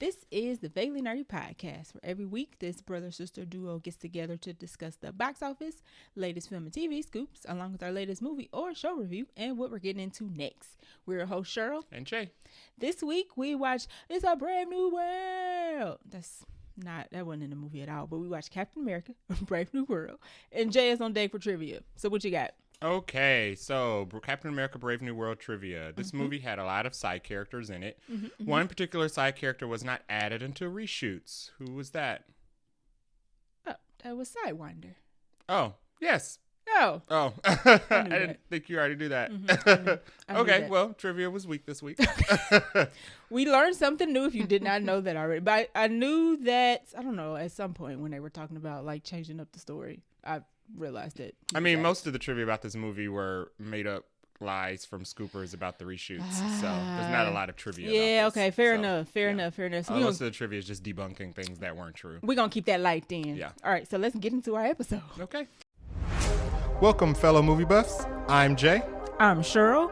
This is the Vaguely Nerdy Podcast, where every week this brother-sister duo gets together to discuss the box office, latest film and TV scoops, along with our latest movie or show review, and what we're getting into next. We're your host, Cheryl. And Jay. This week we watched It's a Brave New World. That wasn't in the movie at all, but we watched Captain America, Brave New World, and Jay is on deck for trivia. So what you got? Okay, so Captain America Brave New World trivia. This movie had a lot of side characters in it. One particular side character was not added until reshoots. Who was that? Oh, that was Sidewinder. Oh, yes. Oh. I didn't think you already knew that. I knew Okay, that. well, trivia was weak this week. We learned something new if you did not know that already. But I knew that, I don't know, at some point when they were talking about like changing up the story, I realized it. I mean, most of the trivia about this movie were made up lies from scoopers about the reshoots. So there's not a lot of trivia. Yeah, about this. okay, fair enough. So most of the trivia is just debunking things that weren't true. we're going to keep that light then. Yeah. All right, so let's get into our episode. Okay. Welcome, fellow movie buffs. I'm Jay. I'm Cheryl.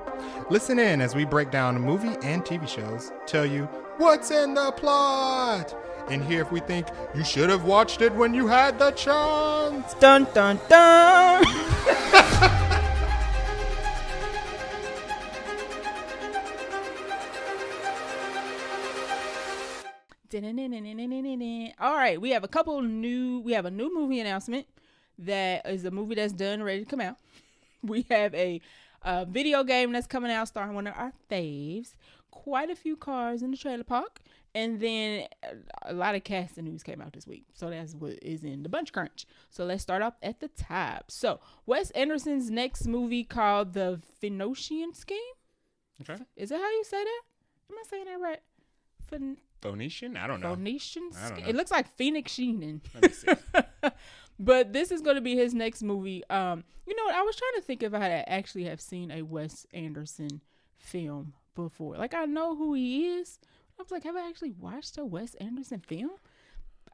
Listen in as we break down movie and TV shows, tell you what's in the plot, and hear if we think you should have watched it when you had the chance. Dun, dun, dun. All right, we have a new movie announcement that is a movie that's done, ready to come out. We have a video game that's coming out starring one of our faves, quite a few cars in the trailer park, and then a lot of casting news came out this week. So that's what is in the Bunch Crunch. So let's start off at the top. So Wes Anderson's next movie called The Phoenician Scheme. Okay. Is that how you say that? Am I saying that right? Phoenician? I don't know. Phoenician I don't Scheme? know. It looks like Phoenix Scheme. Let me see. But this is going to be his next movie. You know what? I was trying to think if I had actually have seen a Wes Anderson film before. Like, I know who he is. I was like, have I actually watched a Wes Anderson film?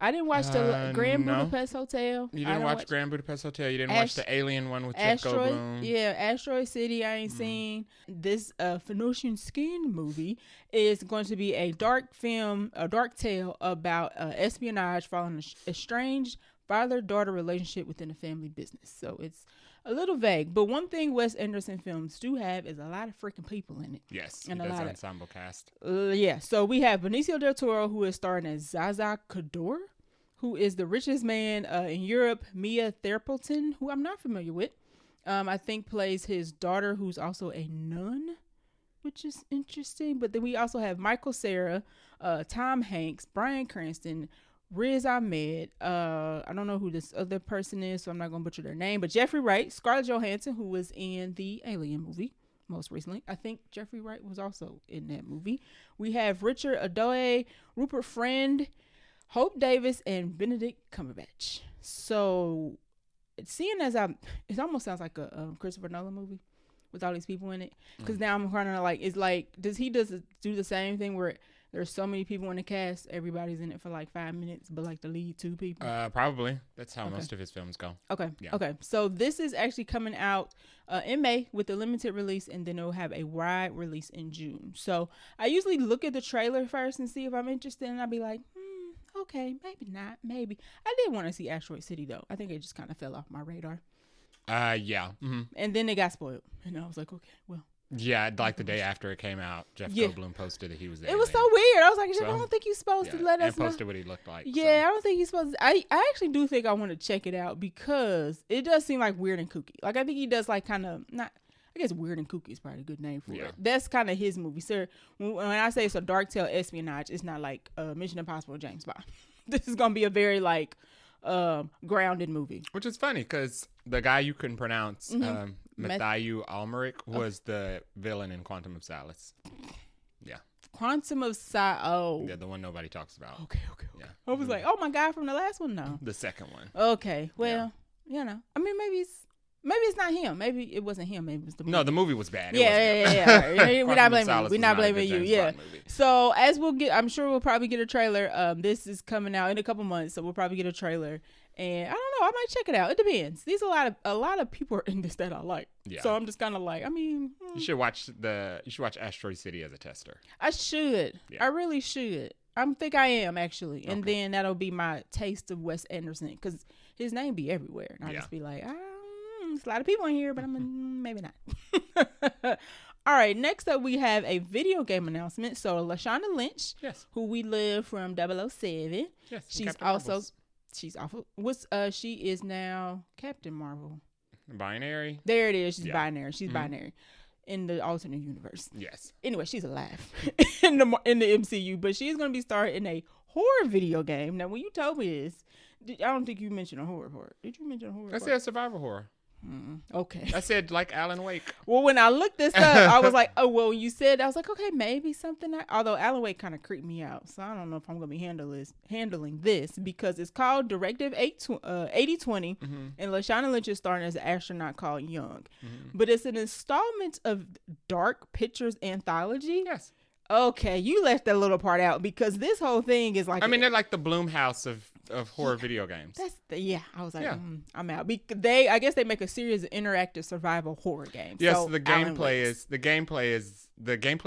I didn't watch the Grand no. Budapest Hotel. You didn't watch Grand Budapest Hotel. You didn't watch the Alien one with Jeff Goldblum. Yeah, Asteroid City. I ain't seen. This Phoenician Scheme movie is going to be a dark tale about espionage following a estranged father-daughter relationship within a family business. So it's a little vague. But one thing Wes Anderson films do have is a lot of freaking people in it. Yes, And he a does lot of- ensemble cast. Yeah, so we have Benicio del Toro, who is starring as Zaza Cador, who is the richest man in Europe. Mia Therpelton, who I'm not familiar with, I think plays his daughter, who's also a nun, which is interesting. But then we also have Michael Cera, Tom Hanks, Bryan Cranston, Riz Ahmed, I don't know who this other person is, so I'm not going to butcher their name, but Jeffrey Wright, Scarlett Johansson, who was in the Alien movie most recently. I think Jeffrey Wright was also in that movie. We have Richard Adoye, Rupert Friend, Hope Davis, and Benedict Cumberbatch. So, seeing as it almost sounds like a Christopher Nolan movie with all these people in it. Because now I'm kind of like, it's like, does he do the same thing where there's so many people in the cast, everybody's in it for like 5 minutes, but like the lead two people? Probably. That's how most of his films go. Okay. Yeah. Okay. So this is actually coming out in May with a limited release, and then it'll have a wide release in June. So I usually look at the trailer first and see if I'm interested, and I'll be like, okay, maybe not, maybe. I did want to see Asteroid City though. I think it just kind of fell off my radar. Yeah. Mm-hmm. And then it got spoiled, and I was like, okay, well. Yeah, like the day after it came out, Jeff Goldblum posted that he was there. It was so weird. I was like, I don't think you're supposed to let us know. And posted what he looked like. Yeah, I don't think he's supposed to. I actually do think I want to check it out because it does seem like weird and kooky. Like, I think he does like kind of not. I guess weird and kooky is probably a good name for it. That's kind of his movie. So when I say it's a dark tale espionage, it's not like Mission Impossible or James Bond. This is gonna be a very like grounded movie. Which is funny because the guy you couldn't pronounce, Matthew Almeric, was the villain in Quantum of Solace. Yeah. Quantum of Solace. Oh. Yeah, the one nobody talks about. Okay. Yeah. I was like, oh my God, from the last one? No. The second one. Okay. Well, you know, I mean, maybe it's not him. Maybe it wasn't him. Maybe it was the movie. No, the movie was bad. Yeah. Right. We're not blaming you. We're not was blaming you. James Yeah. Bond movie. So as I'm sure we'll probably get a trailer. This is coming out in a couple months, so we'll probably get a trailer. And I don't know, I might check it out. It depends. There's a lot of people are in this that I like. Yeah. So I'm just kind of like, I mean, you should watch Asteroid City as a tester. I should. Yeah. I really should. I think I am actually, and then that'll be my taste of Wes Anderson because his name be everywhere, and I'll just be like, there's a lot of people in here, but I'm maybe not. All right, next up we have a video game announcement. So Lashana Lynch, who we live from 007, she's also she is now Captain Marvel. Binary. There it is. She's binary. She's binary. In the alternate universe. Yes. Anyway, she's alive in the MCU, but she's going to be starring in a horror video game. Now, when you told me this, I don't think you mentioned a horror part. Did you mention a horror part? I said survival horror. Okay. I said like Alan Wake. Well, when I looked this up, I was like, oh, well, you said, I was like, okay, maybe something. Although Alan Wake kind of creeped me out. So I don't know if I'm going to be handling this because it's called Directive 8020. And Lashana Lynch is starring as an astronaut called Young. But it's an installment of Dark Pictures Anthology. Yes. Okay, you left that little part out because this whole thing is like... I mean, they're like the Blumhouse of horror video games. I was like, I'm out. I guess they make a series of interactive survival horror games. Yes, so the gameplay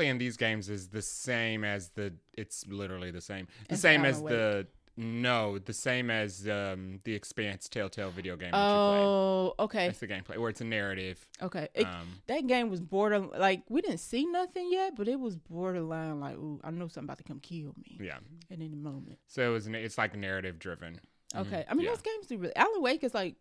in these games is the same as it's literally the same. The same as the Expanse Telltale video game that you play. Oh, okay. That's the gameplay, where it's a narrative. Okay. That game was borderline, like, we didn't see nothing yet, but it was borderline, like, ooh, I know something about to come kill me. Yeah. At any moment. So it's like narrative driven. Okay. I mean, those games do really, Alan Wake is like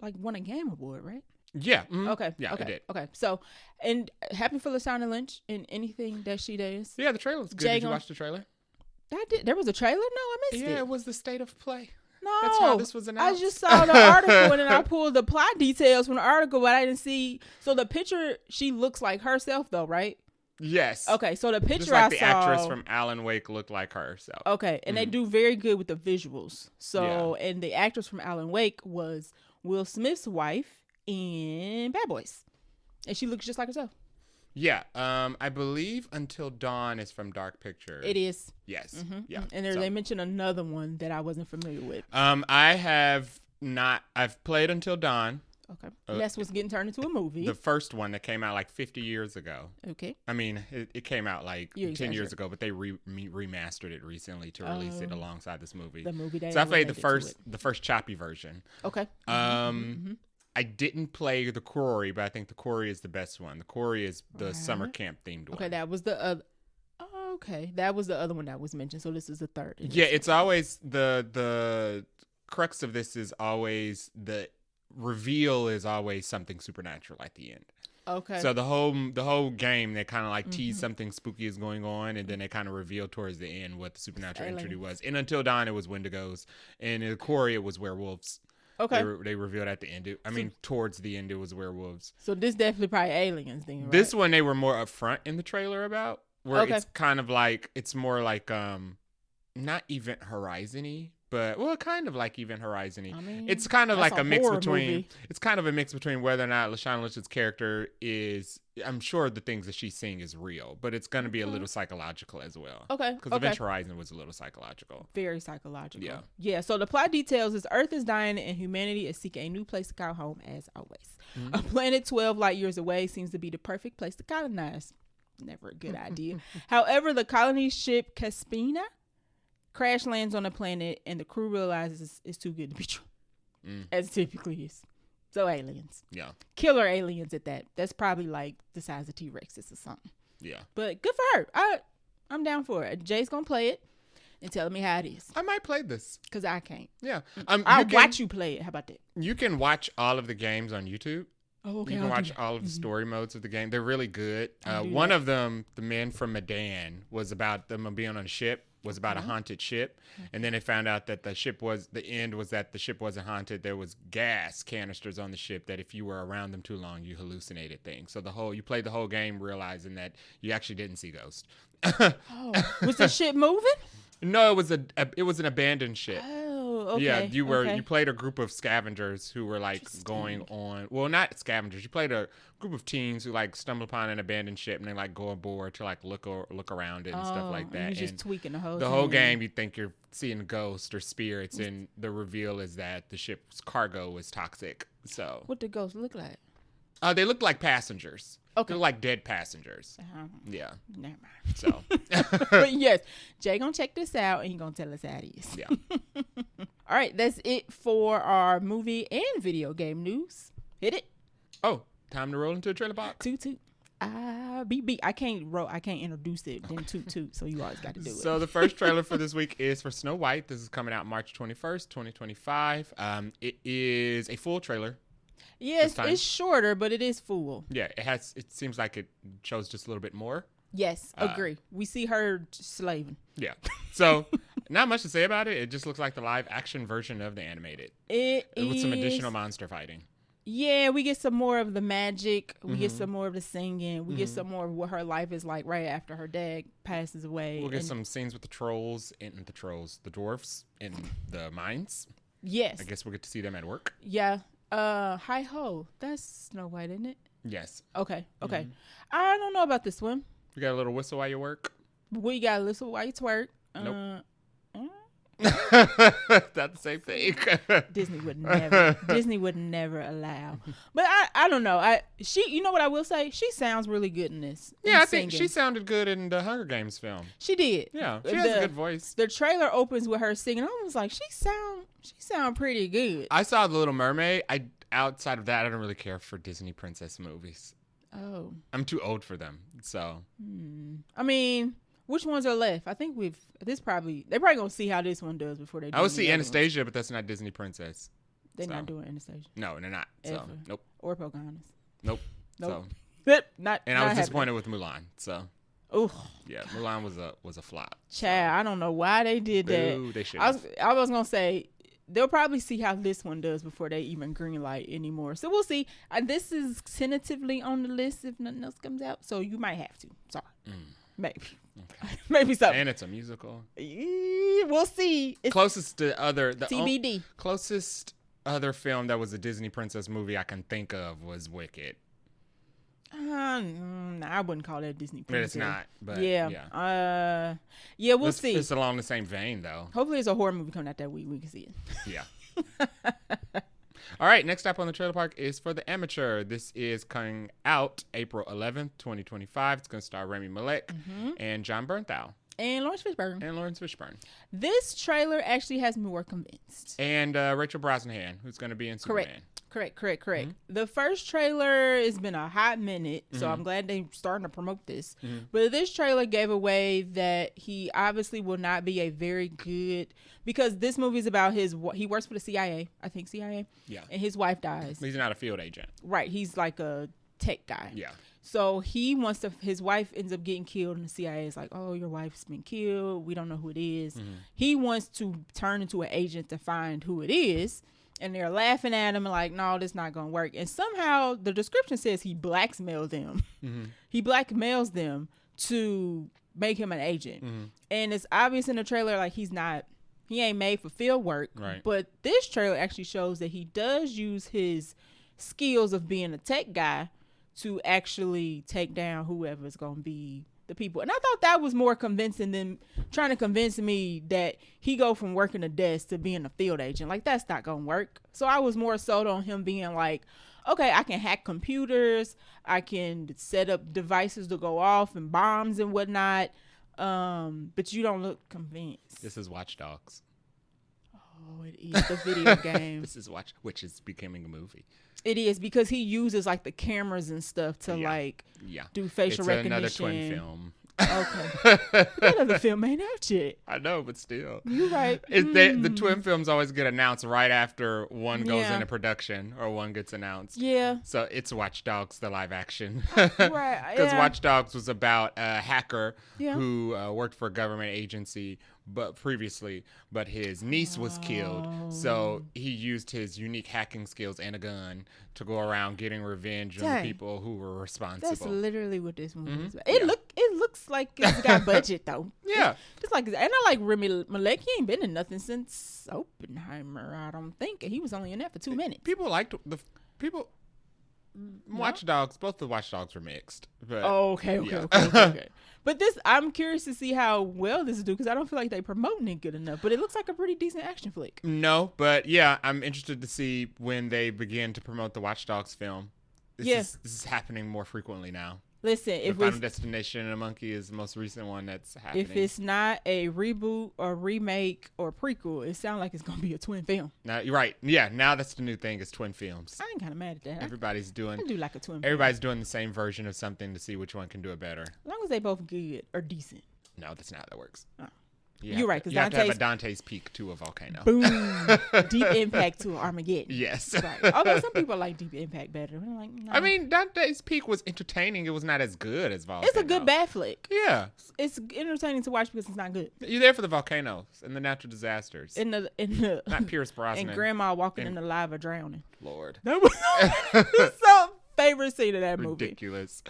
won a Game Award, right? Yeah. Okay. Yeah, okay. it did. Okay. So, and happy for Lashana Lynch in anything that she does. Yeah, the trailer was good. Did you watch the trailer? I did. There was a trailer? No, I missed it. Yeah, it was the state of play. No, that's how this was announced. I just saw the article and then I pulled the plot details from the article, but I didn't see. So the picture, she looks like herself, though, right? Yes. Okay, so the picture just like I the saw, actress from Alan Wake looked like herself. Okay, and they do very good with the visuals. So, and the actress from Alan Wake was Will Smith's wife in Bad Boys, and she looks just like herself. Yeah, I believe Until Dawn is from Dark Pictures. It is. Yes. Yeah. And they mentioned another one that I wasn't familiar with. I have not. I've played Until Dawn. Okay. And that's what's getting turned into a movie. The first one that came out like 50 years ago. Okay. I mean, it came out like 10 years ago, but they remastered it recently to release it alongside this movie. The movie. So I played the first choppy version. Okay. I didn't play the Quarry, but I think the Quarry is the best one. The Quarry is the summer camp themed one. Okay, that was the other. Okay, that was the other one that was mentioned. So this is the third. Yeah, it's always the crux of this is always the reveal is always something supernatural at the end. Okay. So the whole game they kind of like tease something spooky is going on, and then they kind of reveal towards the end what the supernatural entity was. In Until Dawn, it was Wendigos, and in the Quarry, it was werewolves. Okay. They revealed at the end. Towards the end, it was werewolves. So this definitely probably aliens then, right? This one they were more upfront in the trailer about, where it's kind of like, it's more like, not Event Horizon-y, but, well, kind of like Event Horizon-y. I mean, it's kind of like a mix between, it's kind of a mix between whether or not Lashana Lynch's character is, I'm sure the things that she's seeing is real, but it's going to be a little psychological as well. Okay. Because Event Horizon was a little psychological. Very psychological. Yeah. Yeah. So the plot details is Earth is dying and humanity is seeking a new place to call home as always. A planet 12 light years away seems to be the perfect place to colonize. Never a good idea. However, the colony ship Caspina crash lands on the planet and the crew realizes it's too good to be true. As it typically is. So aliens. Yeah. Killer aliens at that. That's probably like the size of T-Rexes or something. Yeah. But good for her. I'm down for it. Jay's going to play it and tell me how it is. I might play this. Because I can't. Yeah. I'll watch you play it. How about that? You can watch all of the games on YouTube. Oh, okay. You can watch all of the story modes of the game. They're really good. One of them, The Men from Medan, was about them being on a ship. Was about a haunted ship, and then they found out that the ship wasn't haunted. There was gas canisters on the ship that if you were around them too long, you hallucinated things. So you played the whole game realizing that you actually didn't see ghosts. Was the ship moving? No, it was an abandoned ship. Oh, okay. Yeah, you played a group of scavengers who were like going on. Well, not scavengers. You played a group of teens who like stumbled upon an abandoned ship and they like go aboard to like look around it and stuff like that. And you're just tweaking the whole. The whole game, you think you're seeing ghosts or spirits, and the reveal is that the ship's cargo was toxic. So what did ghosts look like? They look like passengers. Okay. They look like dead passengers. Yeah. Never mind. So. But yes, Jay gonna check this out and he gonna tell us how it is. Yeah. All right, that's it for our movie and video game news. Hit it. Oh, time to roll into a trailer box. Toot toot. Beep beep. I can't introduce it. Then toot toot. So you always got to do it. So the first trailer for this week is for Snow White. This is coming out March 21st, 2025. It is a full trailer. Yes, it's shorter, but it is full. Yeah, it seems like it shows just a little bit more. Yes, agree. We see her slaving. Yeah. So not much to say about it. It just looks like the live action version of the animated. With some additional monster fighting. Yeah, we get some more of the magic. We get some more of the singing. We get some more of what her life is like right after her dad passes away. We'll get some scenes with the dwarfs in the mines. Yes. I guess we'll get to see them at work. Yeah. Hi ho. That's Snow White, isn't it? Yes. Okay. I don't know about this one. We got a little whistle while you work. We got a whistle while you twerk. Nope. That's the same thing. Disney would never allow. But I don't know. You know what I will say? She sounds really good in this. Yeah, I think she sounded good in the Hunger Games film. She did. Yeah, she has a good voice. The trailer opens with her singing. I was like, she sound pretty good. I saw The Little Mermaid. Outside of that, I don't really care for Disney princess movies. Oh. I'm too old for them. So. I mean, which ones are left? I think they're probably gonna see how this one does before they do. I would see Anastasia, but that's not Disney princess. They're not doing Anastasia. No, they're not. Ever. So nope. Or Pocahontas. Nope. So, not. And I was disappointed with Mulan. So. Oh. Yeah, Mulan was a flop. Child, I don't know why they did that. Ooh, they should. I was gonna say they'll probably see how this one does before they even greenlight anymore. So we'll see. This is tentatively on the list if nothing else comes out. So you might have to. Sorry. Maybe. Okay. Maybe so. And it's a musical. We'll see. It's closest to TBD. Closest other film that was a Disney princess movie I can think of was Wicked. I wouldn't call that a Disney princess. It's not. But yeah. We'll see. It's along the same vein though. Hopefully, it's a horror movie coming out that week. We can see it. Yeah. All right, next up on the trailer park is For the Amateur. This is coming out April 11th, 2025. It's going to star Rami Malek and John Bernthal. And Lawrence Fishburne. This trailer actually has me more convinced. And Rachel Brosnahan, who's going to be in Superman. Correct. Mm-hmm. The first trailer has been a hot minute, so I'm glad they're starting to promote this. But this trailer gave away that he obviously will not be a very good, because this movie is about he works for the CIA, I think CIA. Yeah. And his wife dies. He's not a field agent. Right. He's like a tech guy. Yeah. So his wife ends up getting killed, and the CIA is like, oh, your wife's been killed. We don't know who it is. He wants to turn into an agent to find who it is. And they're laughing at him and like, no, this is not going to work. And somehow the description says he blackmailed them. He blackmails them to make him an agent. And it's obvious in the trailer, like he ain't made for field work. Right. But this trailer actually shows that he does use his skills of being a tech guy to actually take down whoever's going to be the people. And I thought that was more convincing than trying to convince me that he go from working a desk to being a field agent. Like, that's not going to work. So I was more sold on him being like, okay, I can hack computers. I can set up devices to go off and bombs and whatnot. But you don't look convinced. This is Watch Dogs. Oh, it is the video game. This is which is becoming a movie. It is, because he uses like the cameras and stuff to do facial recognition. It's another twin film. Okay. That other film ain't out yet. I know, but still. You're right. The twin films always get announced right after one goes into production or one gets announced. Yeah. So it's Watch Dogs, the live action. Right. Because Watch Dogs was about a hacker who worked for a government agency but his niece was killed. So he used his unique hacking skills and a gun to go around getting revenge on the people who were responsible. That's literally what this movie is about. It looks like it's got budget though. Yeah. It's like, and I like Rami Malek. He ain't been in nothing since Oppenheimer, I don't think. He was only in that for 2 minutes. People liked Watch Dogs. Both the Watch Dogs were mixed. But, okay. But I'm curious to see how well this is do, because I don't feel like they promoting it good enough. But it looks like a pretty decent action flick. No, but yeah, I'm interested to see when they begin to promote the Watch Dogs film. This is happening more frequently now. Listen, if Final Destination and a Monkey is the most recent one that's happening. If it's not a reboot or remake or prequel, it sounds like it's gonna be a twin film. Now you're right. Yeah, now that's the new thing is twin films. I ain't kind of mad at that. Everybody's doing. I do like a twin. Everybody's doing the same version of something to see which one can do it better. As long as they both good or decent. No, that's not how that works. Oh. You're right, because you have to have a Dante's Peak to a volcano. Boom. Deep Impact to Armageddon. Yes. Right. Although some people like Deep Impact better. I'm like, no. I mean, Dante's Peak was entertaining. It was not as good as Volcano. It's a good bad flick. Yeah. It's entertaining to watch because it's not good. You're there for the volcanoes and the natural disasters. In the not Pierce Brosnan. And Grandma walking in the lava drowning. Lord. That was so favorite scene of that movie. Ridiculous.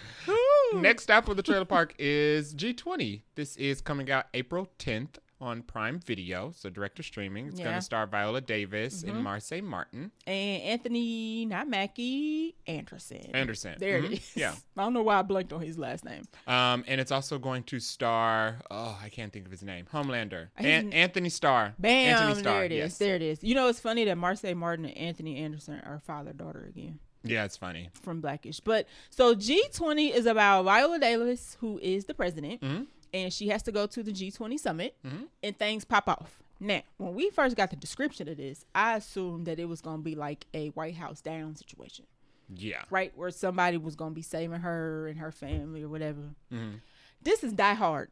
Next up for the trailer park is G20. This is coming out April 10th. On Prime Video, so direct to streaming. It's going to star Viola Davis and Marseille Martin. And Anthony, not Mackie, Anderson. There it is. Yeah. I don't know why I blanked on his last name. And it's also going to star, I can't think of his name, Homelander. Anthony Starr. Bam, Anthony Starr, there it is. There it is. You know, it's funny that Marseille Martin and Anthony Anderson are father-daughter again. Yeah, it's funny. From Blackish. But, so G20 is about Viola Davis, who is the president. Mm-hmm. And she has to go to the G20 summit, and things pop off. Now, when we first got the description of this, I assumed that it was going to be like a White House down situation. Yeah. Right? Where somebody was going to be saving her and her family or whatever. Mm-hmm. This is Die Hard.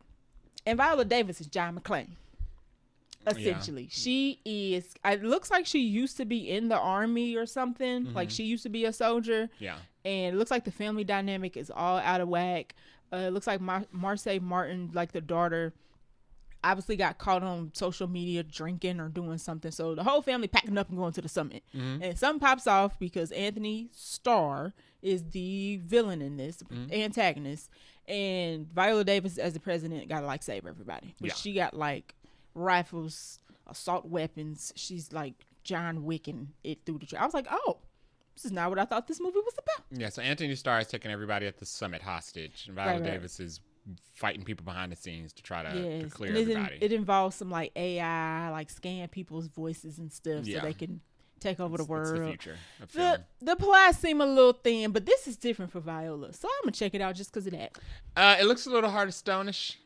And Viola Davis is John McClane. Essentially. Yeah. She is, it looks like she used to be in the army or something. Mm-hmm. Like she used to be a soldier. Yeah. And it looks like the family dynamic is all out of whack. It looks like Marseille Martin, like the daughter, obviously got caught on social media drinking or doing something. So the whole family packing up and going to the summit. Mm-hmm. And something pops off because Anthony Starr is the villain in this, antagonist. And Viola Davis, as the president, got to like save everybody. But she got like rifles, assault weapons. She's like John Wicking it through the I was like, oh. This is not what I thought this movie was about. Yeah, so Anthony Starr is taking everybody at the summit hostage. And Viola Davis is fighting people behind the scenes to try to clear everybody. It involves some like AI, like scan people's voices and stuff so they can take over the world. It's the future of film. The plot seemed a little thin, but this is different for Viola. So I'm going to check it out just because of that. It looks a little Heart of Stone-ish.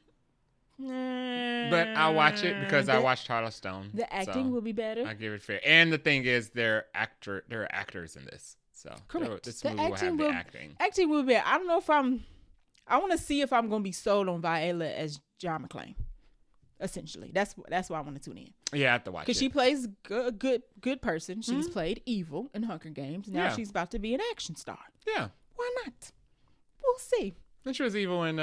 But I'll watch it because I watched Heart of Stone. The acting will be better. I give it fair. And the thing is, there are actors in this. So correct. This movie will have the acting. Acting will be. I don't know if I want to see if I'm going to be sold on Viola as John McClane. Essentially, that's why I want to tune in. Yeah, I have to watch it because she plays a good person. She's played evil in Hunger Games. Now she's about to be an action star. Yeah, why not? We'll see. And she was evil in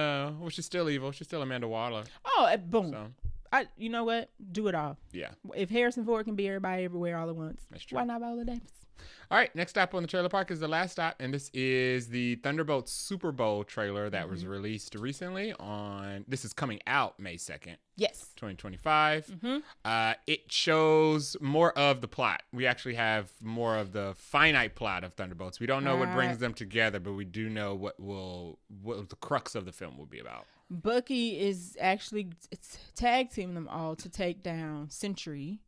she's still evil. She's still Amanda Waller. Oh, boom. So. You know what? Do it all. Yeah. If Harrison Ford can be everybody everywhere all at once, that's true. Why not Viola Davis? All right, next stop on the trailer park is the last stop, and this is the Thunderbolts Superbowl trailer that was released recently this is coming out May 2nd. Yes. 2025. It shows more of the plot. We actually have more of the finite plot of Thunderbolts. We don't know what brings them together, but we do know what the crux of the film will be about. Bucky is actually tag teaming them all to take down Sentry.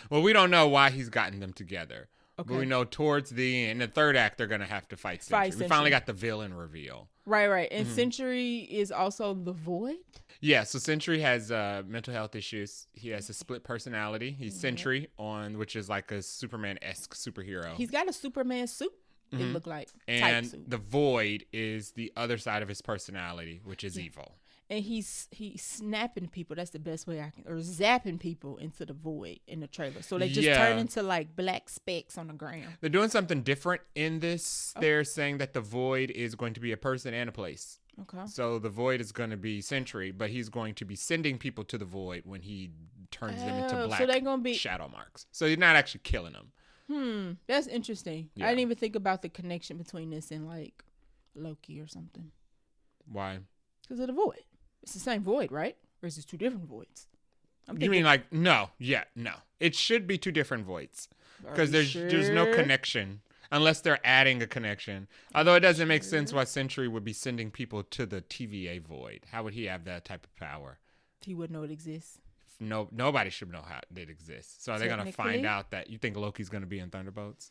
Well, we don't know why he's gotten them together. Okay. But we know towards the end, in the third act, they're going to have to fight Sentry. We finally got the villain reveal. Right. And Sentry is also the Void? Yeah, so Sentry has mental health issues. He has a split personality. He's Sentry, which is like a Superman-esque superhero. He's got a Superman suit, it looked like. And the Void is the other side of his personality, which is evil. And he's snapping people. That's the best way or zapping people into the void in the trailer. So they just turn into like black specks on the ground. They're doing something different in this. Oh. They're saying that the void is going to be a person and a place. Okay. So the void is going to be Sentry, but he's going to be sending people to the void when he turns them into black shadow marks. So he's not actually killing them. That's interesting. Yeah. I didn't even think about the connection between this and like Loki or something. Why? Because of the void. It's the same void, right? Or is it two different voids? You mean like, no. Yeah, no. It should be two different voids. Because there's no connection. Unless they're adding a connection. Although it doesn't make sense why Sentry would be sending people to the TVA void. How would he have that type of power? He wouldn't know it exists. No, nobody should know how it exists. So are they going to find out that you think Loki's going to be in Thunderbolts?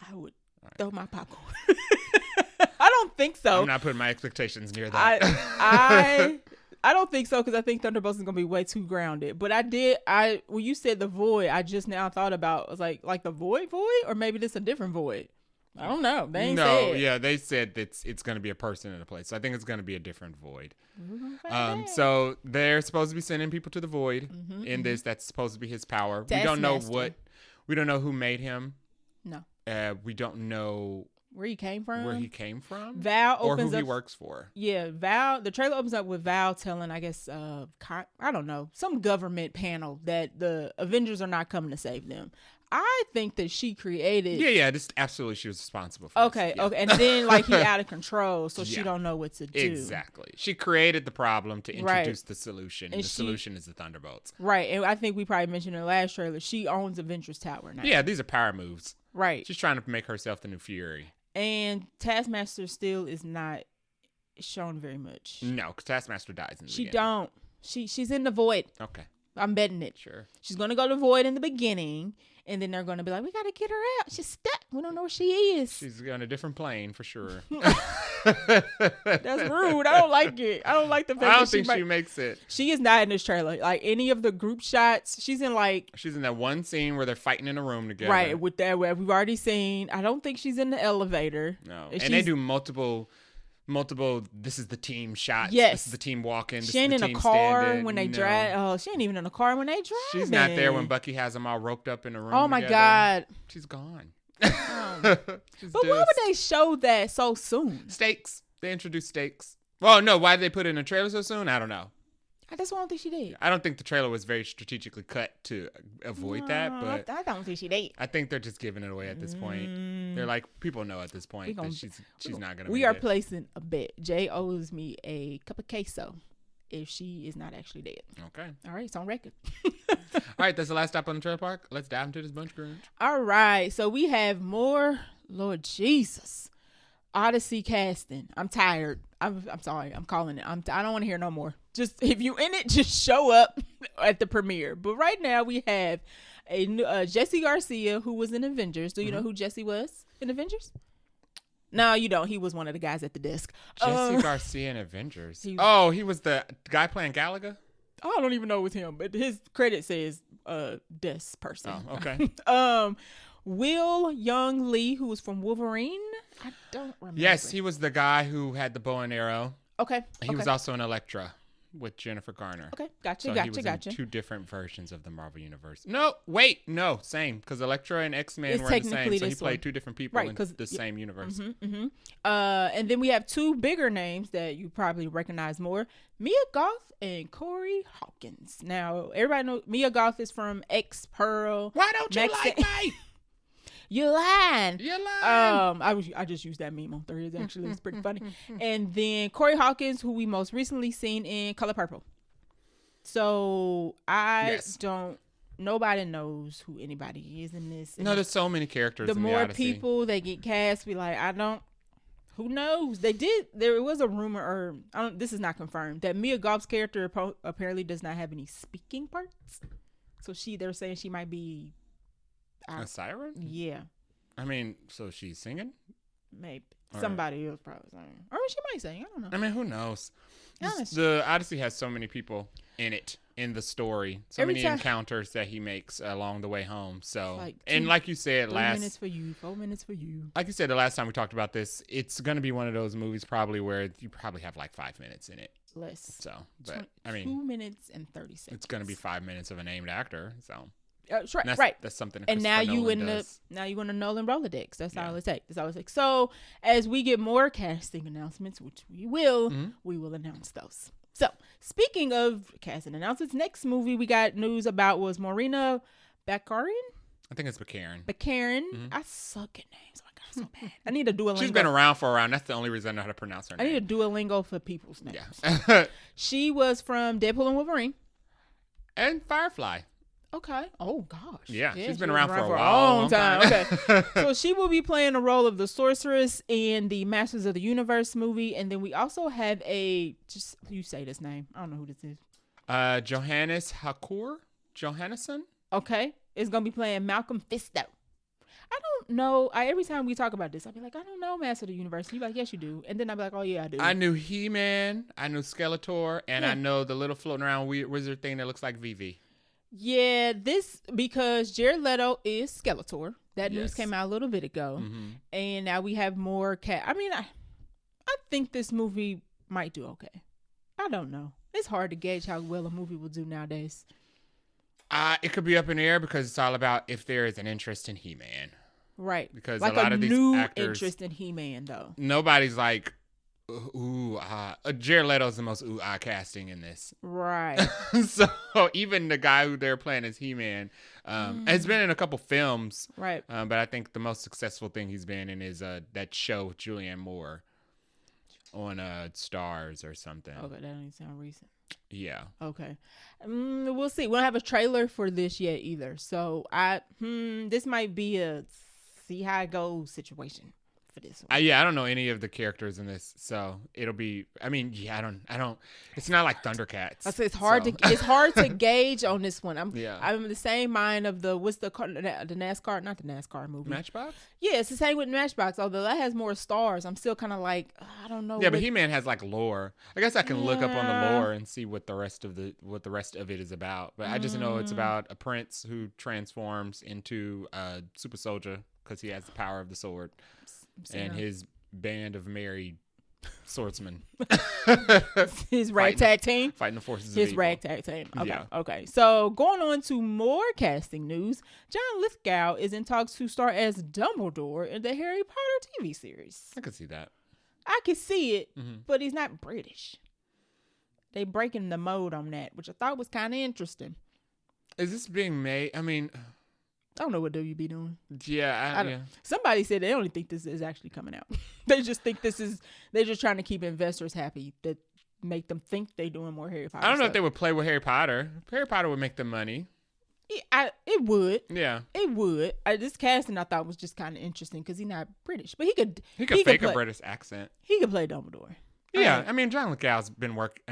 I would Throw my popcorn. I don't think so. I'm not putting my expectations near that. I don't think so, because I think Thunderbolts is gonna be way too grounded. But when you said the void, I just now thought about, was like the void, or maybe this a different void. I don't know. They ain't said. Yeah, they said that it's gonna be a person in a place. So I think it's gonna be a different void. So they're supposed to be sending people to the void in this. That's supposed to be his power. We don't know who made him. No. We don't know where he came from. Val opens or who he works for. Yeah, Val. The trailer opens up with Val telling, I guess, I don't know, some government panel that the Avengers are not coming to save them. I think that she created. Yeah. This absolutely, she was responsible for. Okay, this. Yeah. and then he out of control, so she don't know what to do. Exactly. She created the problem to introduce the solution, and the solution is the Thunderbolts. Right, and I think we probably mentioned in the last trailer, she owns Avengers Tower now. Yeah, these are power moves. Right. She's trying to make herself the new Fury. And Taskmaster still is not shown very much. No, because Taskmaster dies in the beginning. Don't. She's in the void. Okay. I'm betting it. Sure. She's going to go to void in the beginning, and then they're going to be like, we got to get her out. She's stuck. We don't know where she is. She's on a different plane for sure. That's rude. I don't like it. I don't like the fact I don't think she makes it. She is not in this trailer. Like any of the group shots, she's in that one scene where they're fighting in a room together. Right, with that where we've already seen. I don't think she's in the elevator. No. And they do multiple this is the team shots. Yes. This is the team walking. She ain't in a car when they drive. Oh, she ain't even in a car when they drive. She's not there when Bucky has them all roped up in a room. Oh my together. God. She's gone. But why would they show that so soon? Stakes. They introduced stakes. Well, no, why did they put it in a trailer so soon? I don't know. That's what I don't think she did. I don't think the trailer was very strategically cut to avoid that, but I don't think she did. I think they're just giving it away at this point. They're like, people know at this point that she's not going to We are placing a bet. Jay owes me a cup of queso if she is not actually dead. Okay. All right, it's on record. All right, that's the last stop on the trailer park. Let's dive into this bunch grunge. All right, so we have more, Lord Jesus, Odyssey casting. I'm tired. I'm sorry. I'm calling it. I don't want to hear no more. Just if you in it, just show up at the premiere. But right now we have a Jesse Garcia who was in Avengers. Do you know who Jesse was in Avengers? No, you don't. He was one of the guys at the desk. Jesse Garcia in Avengers. He was the guy playing Galaga? Oh, I don't even know it was him, but his credit says this person. Oh, okay. Will Young Lee, who was from Wolverine. I don't remember. Yes, he was the guy who had the bow and arrow. Okay. He was also in Elektra with Jennifer Garner. Okay, gotcha. He was in two different versions of the Marvel Universe. No, same, because Elektra and X-Men were the same, so he played two different people in the same universe. And then we have two bigger names that you probably recognize more: Mia Goth and Corey Hawkins. Now, everybody knows Mia Goth is from X-Pearl. Why don't you like me? You're lying. I just used that meme on Threads. Actually, it's pretty funny. And then Corey Hawkins, who we most recently seen in Color Purple. So nobody knows who anybody is in this. No, there's so many characters. The in more the Odyssey. people they get cast, be like, who knows? There was a rumor, this is not confirmed, that Mia Goth's character apparently does not have any speaking parts. So they're saying she might be a siren? Yeah. I mean, so she's singing? Maybe. Somebody else probably singing. Or she might sing. I don't know. I mean, who knows? The Odyssey has so many people in it, in the story. So many encounters that he makes along the way home. So, like you said, 3 minutes for you, 4 minutes for you. Like you said, the last time we talked about this, it's going to be one of those movies probably where you probably have like 5 minutes in it. Less. So, but I mean, 2 minutes and 30 seconds. It's going to be 5 minutes of a named actor. So. Right. That's something. And now you in the Nolan Rolodex. That's all it takes. So as we get more casting announcements, which we will announce those. So speaking of casting announcements, next movie we got news about was Morena Baccarin. I think it's Baccarin. I suck at names. Oh my God, I'm so bad. I need a Duolingo. She's been around for a while. That's the only reason I know how to pronounce her name. I need a Duolingo for people's names. Yeah. She was from Deadpool and Wolverine. And Firefly. Okay. Oh gosh. Yeah, she's been around for a long time. Okay. So she will be playing the role of the sorceress in the Masters of the Universe movie, and then we also have you say this name. I don't know who this is. Johannes Hakour Johannesson. Okay, is gonna be playing Malcolm Fisto. don't know. Every time we talk about this, I'll be like, I don't know, Master of the Universe. You be like, yes, you do. And then I'll be like, oh yeah, I do. I knew He-Man, I knew Skeletor, and I know the little floating around weird wizard thing that looks like Vivi. Yeah, because Jared Leto is Skeletor. That news came out a little bit ago, and now we have more I mean, I think this movie might do okay. I don't know. It's hard to gauge how well a movie will do nowadays. It could be up in the air because it's all about if there is an interest in He-Man. Right. Because like a lot of these new actors, interest in He-Man, though. Nobody's like, Jared Leto's the most casting in this. Right. So even the guy who they're playing as He-Man has been in a couple films. Right. But I think the most successful thing he's been in is that show with Julianne Moore on Stars or something. Okay, that doesn't sound recent. Yeah. Okay. We'll see. We don't have a trailer for this yet either. So this might be a see how it goes situation for this one. I don't know any of the characters in this, so it'll be. I mean, I don't. It's not like Thundercats. I say it's hard to gauge on this one. I'm the same mind of the NASCAR, not the NASCAR movie. Matchbox. Yeah, it's the same with Matchbox. Although that has more stars, I'm still kind of like I don't know. Yeah, but He-Man has like lore. I guess I can look up on the lore and see what the rest of it is about. But I just know it's about a prince who transforms into a super soldier because he has the power of the sword. And his band of married swordsmen. His ragtag team? Fighting the forces of evil. His ragtag team. Okay. Yeah. Okay. So going on to more casting news, John Lithgow is in talks to star as Dumbledore in the Harry Potter TV series. I could see that. I could see it, but he's not British. They breaking the mold on that, which I thought was kind of interesting. Is this being made? I mean... I don't know what WB doing. Yeah, Somebody said they don't think this is actually coming out. They just think they're just trying to keep investors happy that make them think they're doing more Harry Potter. I don't know stuff. if they would play with Harry Potter. Harry Potter would make them money. It would. Yeah. It would. This casting I thought was just kind of interesting because he's not British, but he could fake a British accent. He could play Dumbledore. Yeah, I mean, John Lithgow's been working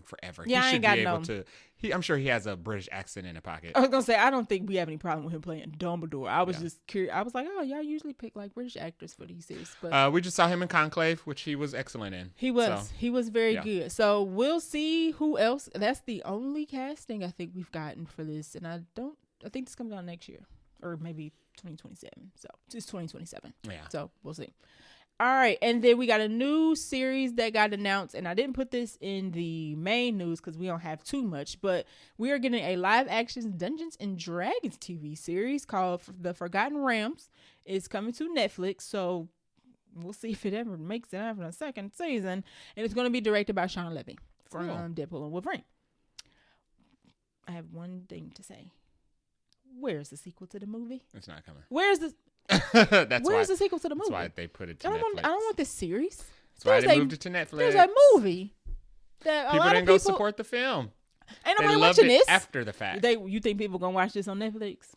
forever. Yeah, he should be able to. I'm sure he has a British accent in a pocket. I was gonna say I don't think we have any problem with him playing Dumbledore. I was just curious. I was like, oh, y'all usually pick like British actors for these series, but we just saw him in Conclave, which he was excellent in. He was very good. So we'll see who else. That's the only casting I think we've gotten for this, and I think this comes out next year or maybe 2027. So it's 2027. Yeah. So we'll see. All right, and then we got a new series that got announced, and I didn't put this in the main news because we don't have too much, but we are getting a live-action Dungeons & Dragons TV series called The Forgotten Realms. It's coming to Netflix, so we'll see if it ever makes it after a second season, and it's going to be directed by Sean Levy from Deadpool and Wolverine. I have one thing to say. Where's the sequel to the movie? It's not coming. Where's the sequel to the movie? That's why they put it to Netflix. I don't want this series. That's why they moved it to Netflix. There's a movie that people didn't go support the film. Ain't nobody watching this after the fact. You think people gonna watch this on Netflix?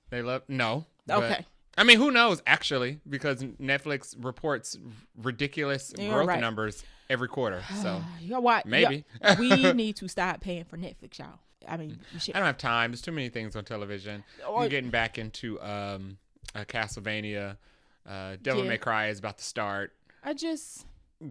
No. Okay. I mean, who knows? Actually, because Netflix reports ridiculous growth numbers every quarter. So maybe we need to stop paying for Netflix, y'all. I mean, I don't have time. There's too many things on television. You're getting back into Castlevania. Devil May Cry is about to start.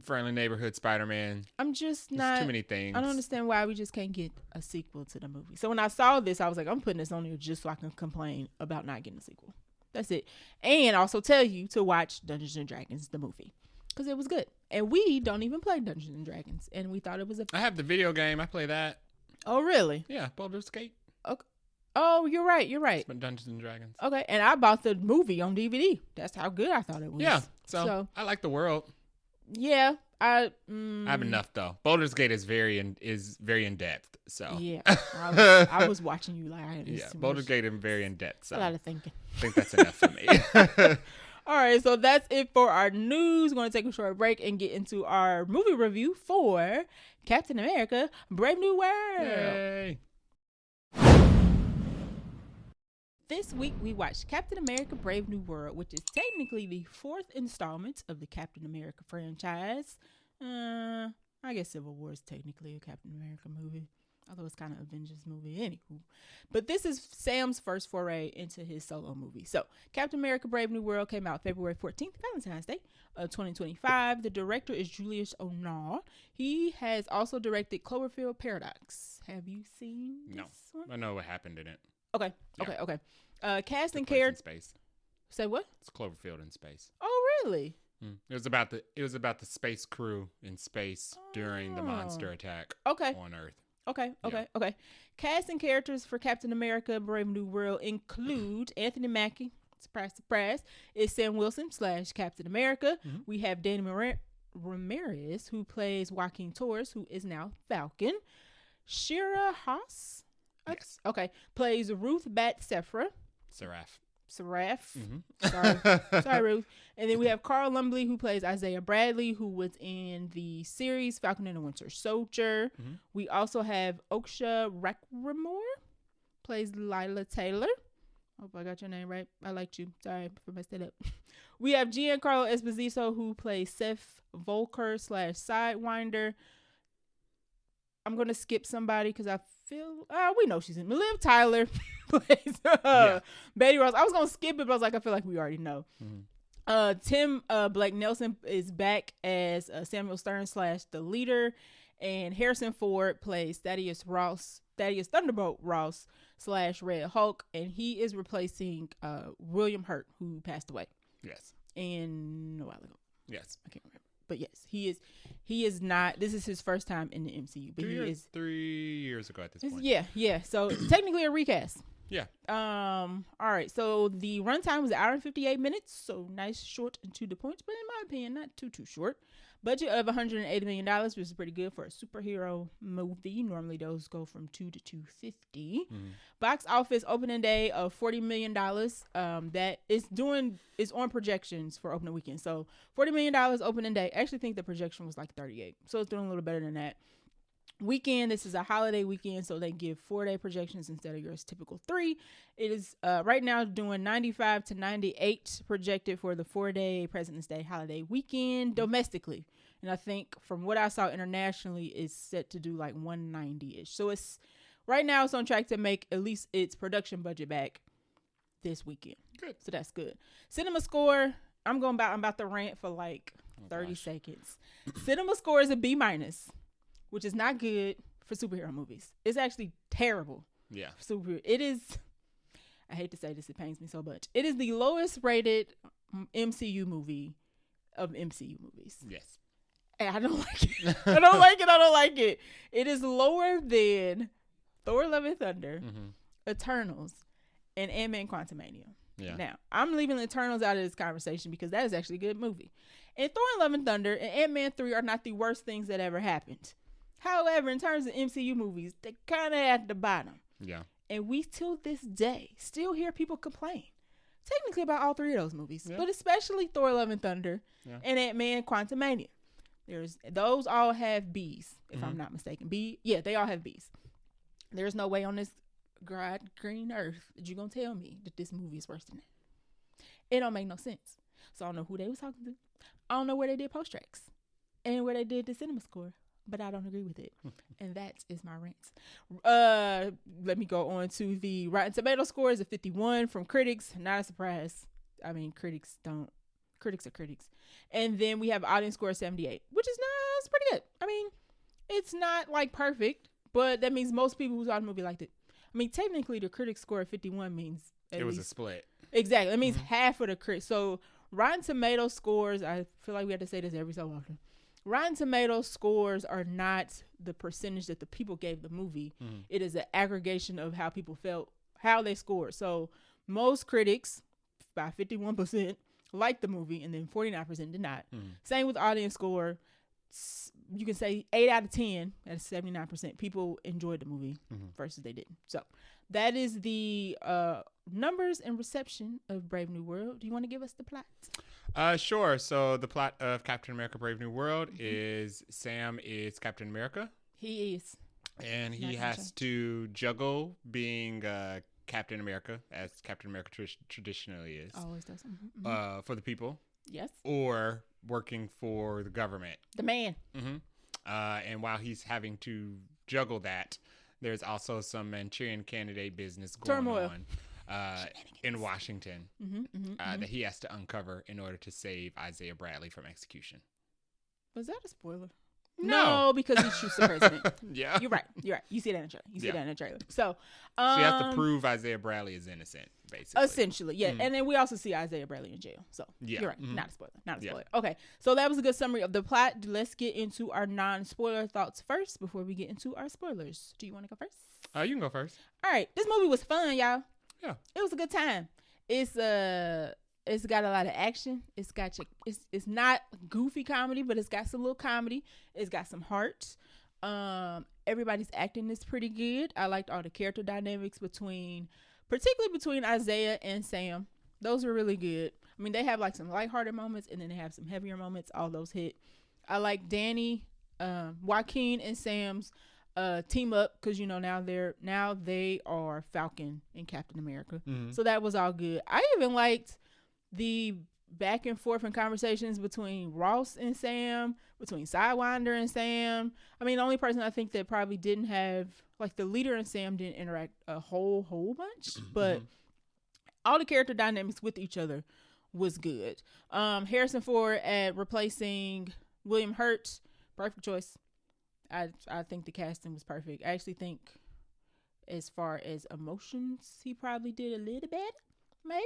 Friendly Neighborhood Spider-Man. I'm just not. There's too many things. I don't understand why we just can't get a sequel to the movie. So when I saw this, I was like, I'm putting this on here just so I can complain about not getting a sequel. That's it. And also tell you to watch Dungeons & Dragons, the movie. Because it was good. And we don't even play Dungeons & Dragons. And we thought it was I have the video game. I play that. Oh, really? Yeah, Baldur's Gate. Okay. Oh, you're right. It's been Dungeons & Dragons. Okay, and I bought the movie on DVD. That's how good I thought it was. Yeah, so I like the world. Yeah, I have enough though. Baldur's Gate is very in depth. So yeah, I was watching you like Baldur's Gate is very in depth. So a lot of thinking. I think that's enough for me. All right, so that's it for our news. We're going to take a short break and get into our movie review for Captain America: Brave New World. Yay. This week we watched Captain America: Brave New World, which is technically the fourth installment of the Captain America franchise. I guess Civil War is technically a Captain America movie. Although it's kind of Avengers movie, anywho. But this is Sam's first foray into his solo movie. So, Captain America: Brave New World came out February 14th, Valentine's Day of 2025. The director is Julius Onah. He has also directed Cloverfield Paradox. Have you seen this one? I know what happened in it. Okay. Cast and Took place in character. space. Say what? It's Cloverfield in space. Oh, really? It was about the space crew in space during the monster attack on Earth. Okay. Cast and characters for Captain America: Brave New World include Anthony Mackie. Surprise, surprise. Is Sam Wilson / Captain America. We have Danny Ramirez, who plays Joaquin Torres, who is now Falcon. Shira Haas. Yes. Okay. Plays Ruth Bat Sephra. Seraph. Sorry, Ruth. And then we have Carl Lumbly, who plays Isaiah Bradley, who was in the series Falcon and the Winter Soldier. We also have Oksha Rackramore, plays Lila Taylor. Hope I got your name right. I liked you. Sorry if I messed it up. We have Giancarlo Esposito, who plays Seth Volker / Sidewinder. I'm going to skip somebody because I feel... we know she's in. Liv Tyler plays Betty Ross. I was going to skip it, but I was like, I feel like we already know. Tim Blake Nelson is back as Samuel Stern / the leader. And Harrison Ford plays Thaddeus Thunderbolt Ross / Red Hulk. And he is replacing William Hurt, who passed away. Yes. In a while ago. Yes. I can't remember. But yes, he is not. This is his first time in the MCU. But he is 3 years ago at this point. Yeah. So technically a recast. Yeah. All right. So the runtime was 1 hour and 58 minutes. So nice, short, and to the point. But in my opinion, not too short. Budget of $180 million, which is pretty good for a superhero movie. Normally those go from $2 to $250. Box office opening day of $40 million. That is on projections for opening weekend. So $40 million opening day. I actually think the projection was like 38. So it's doing a little better than that. Weekend, this is a holiday weekend, so they give 4-day projections instead of your typical 3. It is right now doing 95 to 98 projected for the 4-day President's Day holiday weekend domestically. And I think from what I saw internationally, it's set to do like 190-ish. So it's right now it's on track to make at least its production budget back this weekend. Good. So that's good. Cinema score, I'm about to rant for like 30 seconds. Cinema score is a B-, which is not good for superhero movies. It's actually terrible. Yeah. For superhero. It is, I hate to say this, it pains me so much. It is the lowest rated MCU movie of MCU movies. Yes. And I don't like it. I don't like it. It is lower than Thor: Love and Thunder, Eternals, and Ant-Man Quantumania. Yeah. Now, I'm leaving Eternals out of this conversation because that is actually a good movie. And Thor: Love and Thunder and Ant-Man 3 are not the worst things that ever happened. However, in terms of MCU movies, they kind of at the bottom. Yeah. And we, till this day, still hear people complain. Technically about all 3 of those movies. Yeah. But especially Thor: Love and Thunder and Ant-Man Quantumania. Those all have B's, if I'm not mistaken. They all have B's. There's no way on this green earth that you're going to tell me that this movie is worse than that. It don't make no sense. So I don't know who they was talking to. I don't know where they did post-tracks and where they did the cinema score. But I don't agree with it. And that is my rant. Let me go on to the Rotten Tomato scores of 51 from critics. Not a surprise. I mean, critics are critics. And then we have audience score of 78, which is it's pretty good. I mean, it's not like perfect, but that means most people who saw the movie liked it. I mean, technically the critic score of 51 means it was a split. Exactly. It means half of the critics. So Rotten Tomato scores, I feel like we have to say this every so often. Rotten Tomatoes scores are not the percentage that the people gave the movie. It is an aggregation of how people felt, how they scored. So most critics, by 51%, liked the movie, and then 49% did not. Same with audience score. You can say 8 out of 10, that's 79%. People enjoyed the movie versus they didn't. So that is the numbers and reception of Brave New World. Do you want to give us the plot? Sure. So the plot of Captain America: Brave New World is Sam is Captain America. He is. And he has to juggle being Captain America, as Captain America traditionally is. Always does. For the people. Yes. Or working for the government. The man. And while he's having to juggle that, There's also some Manchurian Candidate business going on in Washington that he has to uncover in order to save Isaiah Bradley from execution. Was that a spoiler? No, because he shoots the president. Yeah. You're right. You see that in the trailer. You see that in the trailer. So you have to prove Isaiah Bradley is innocent, basically. Essentially, yeah. And then we also see Isaiah Bradley in jail. So you're right. Not a spoiler. Not a spoiler. Okay. So that was a good summary of the plot. Let's get into our non-spoiler thoughts first before we get into our spoilers. Do you want to go first? You can go first. All right. This movie was fun, y'all. Yeah. It was a good time. It's got a lot of action. It's not goofy comedy, but it's got some little comedy. It's got some heart. Everybody's acting is pretty good. I liked all the character dynamics particularly between Isaiah and Sam. Those were really good. I mean, they have like some lighthearted moments and then they have some heavier moments. All those hit. I like Danny, Joaquin and Sam's team up because now they are Falcon and Captain America. So that was all good. I even liked the back and forth and conversations between Ross and Sam, between Sidewinder and Sam. I mean, the only person I think that probably didn't have, like, the leader and Sam didn't interact a whole bunch, but all the character dynamics with each other was good. Harrison Ford at replacing William Hurt, perfect choice. I think the casting was perfect. I actually think as far as emotions, he probably did a little better, maybe.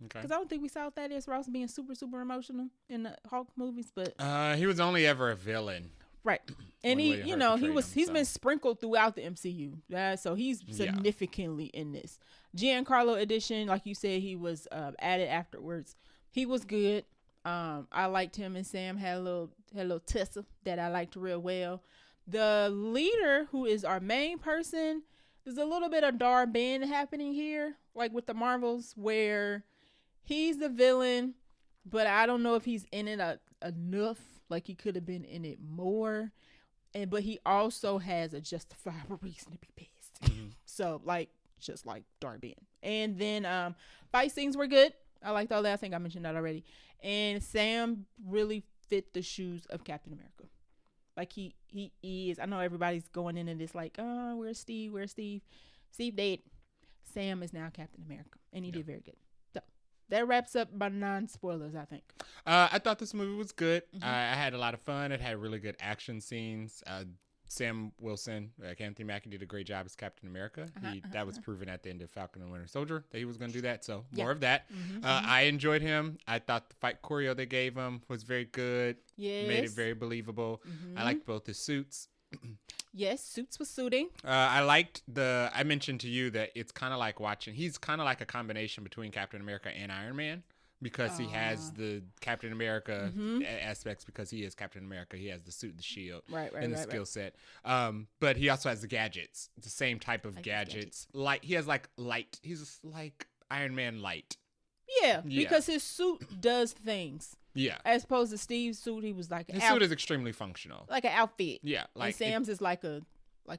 Okay. Because I don't think we saw Thaddeus Ross being super, super emotional in the Hulk movies, but he was only ever a villain. Right. And he's been sprinkled throughout the MCU. So he's significantly in this. Giancarlo edition, like you said, he was added afterwards. He was good. I liked him and Sam had a little tussle that I liked real well. The leader, who is our main person, there's a little bit of Dar Ben happening here, like with the Marvels, where he's the villain, but I don't know if he's in it enough. Like, he could have been in it more. But he also has a justifiable reason to be pissed. So, just like Dar Ben. And then fight scenes were good. I liked all that. I think I mentioned that already. And Sam really fit the shoes of Captain America. Like, he is. I know everybody's going into this like, oh, where's Steve? Steve dead. Sam is now Captain America. And he did very good. So that wraps up my non-spoilers, I think. I thought this movie was good. I had a lot of fun. It had really good action scenes. Sam Wilson, Anthony Mackie, did a great job as Captain America. That was proven at the end of Falcon and Winter Soldier that he was going to do that. So more of that. I enjoyed him. I thought the fight choreo they gave him was very good. Yes. Made it very believable. I liked both his suits. Yes, suits was suiting. I mentioned to you that it's kind of like he's kind of like a combination between Captain America and Iron Man. Because he has the Captain America aspects, because he is Captain America. He has the suit, the shield, and the skill set. But he also has the gadgets, the same type of gadgets. He has light. He's like Iron Man light. Yeah, because his suit does things. Yeah. As opposed to Steve's suit, he was like his suit is extremely functional. Like an outfit. Yeah. And Sam's is like a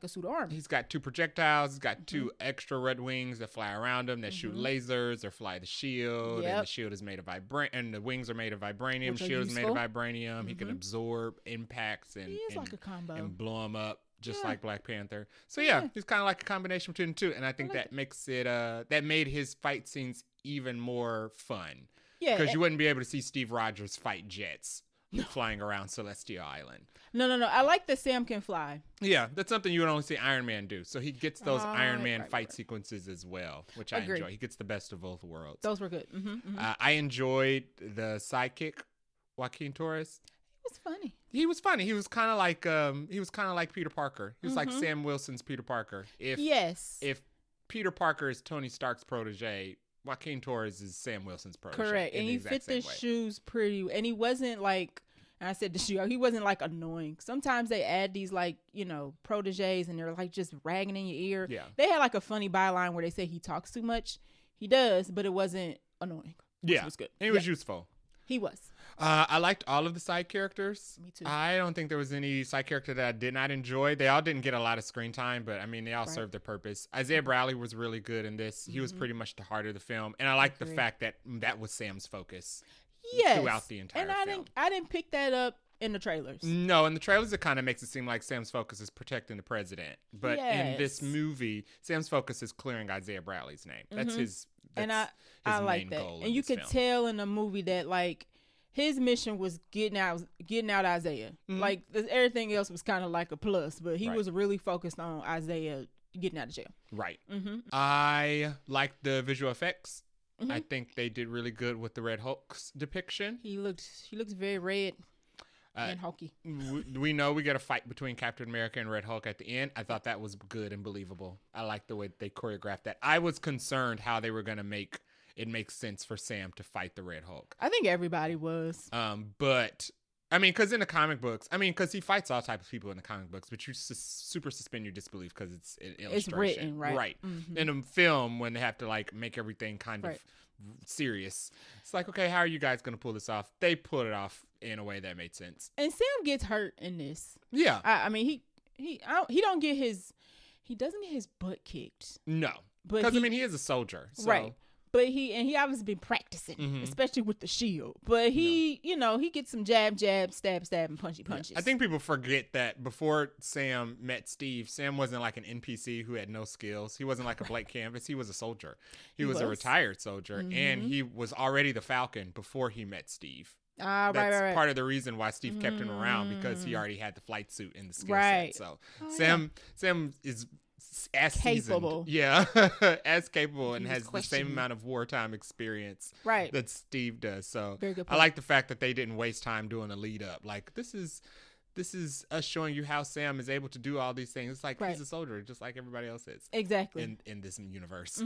suit of armor. He's got 2 projectiles. He's got 2 extra red wings that fly around him that shoot lasers or fly the shield. And the shield is made of and the wings are made of vibranium. The shield is made of vibranium. He can absorb impacts and like a combo. And blow them up just like Black Panther. So he's kind of like a combination between the two. And I think that makes it that made his fight scenes even more fun. Yeah. Because you wouldn't be able to see Steve Rogers fight jets flying around Celestial Island. No. I like that Sam can fly. Yeah, that's something you would only see Iron Man do. So he gets those Iron Man fight sequences as well, which I enjoy. He gets the best of both worlds. Those were good. I enjoyed the sidekick, Joaquin Torres. He was funny. He was kind of like Peter Parker. He was like Sam Wilson's Peter Parker. If Peter Parker is Tony Stark's protege, Joaquin Torres is Sam Wilson's protege. Correct. And he fit the shoes pretty. And he wasn't like, I said the shoe, he wasn't like annoying. Sometimes they add these proteges and they're like just ragging in your ear. Yeah. They had like a funny byline where they say he talks too much. He does, but it wasn't annoying. Yeah. It was good. It was useful. He was. I liked all of the side characters. Me too. I don't think there was any side character that I did not enjoy. They all didn't get a lot of screen time, but I mean, they all served their purpose. Isaiah Bradley was really good in this. He was pretty much the heart of the film. And I liked the fact that was Sam's focus throughout the entire film. And I didn't pick that up in the trailers. No, in the trailers it kind of makes it seem like Sam's focus is protecting the president, but in this movie, Sam's focus is clearing Isaiah Bradley's name. That's his. That's I like that, and you could tell in the movie that like his mission was getting out Isaiah. Like everything else was kind of like a plus, but he was really focused on Isaiah getting out of jail. Right. I like the visual effects. I think they did really good with the Red Hulk's depiction. He looks very red and hulky. We know we get a fight between Captain America and Red Hulk at the end. I thought that was good and believable. I like the way they choreographed that. I was concerned how they were going to make it make sense for Sam to fight the Red Hulk. I think everybody was. But I mean, because in the comic books, because he fights all types of people in the comic books, but you super suspend your disbelief because it's an illustration. It's written, right? Right. In a film, when they have to like make everything kind of serious, it's like, okay, how are you guys going to pull this off? They pulled it off in a way that made sense. And Sam gets hurt in this. Yeah. I mean, he doesn't get his butt kicked. No. Because he is a soldier. So. Right. But he obviously been practicing, especially with the shield. But he gets some jab, stab, and punchy punches. I think people forget that before Sam met Steve, Sam wasn't like an NPC who had no skills. He wasn't like a blank canvas. He was a soldier. He was a retired soldier, and he was already the Falcon before he met Steve. That's part of the reason why Steve kept him around, because he already had the flight suit and the skill set. So Sam is as capable. As capable and has the same amount of wartime experience that Steve does. So I like the fact that they didn't waste time doing a lead up. Like this is us showing you how Sam is able to do all these things. It's like he's a soldier just like everybody else is. Exactly. In this universe.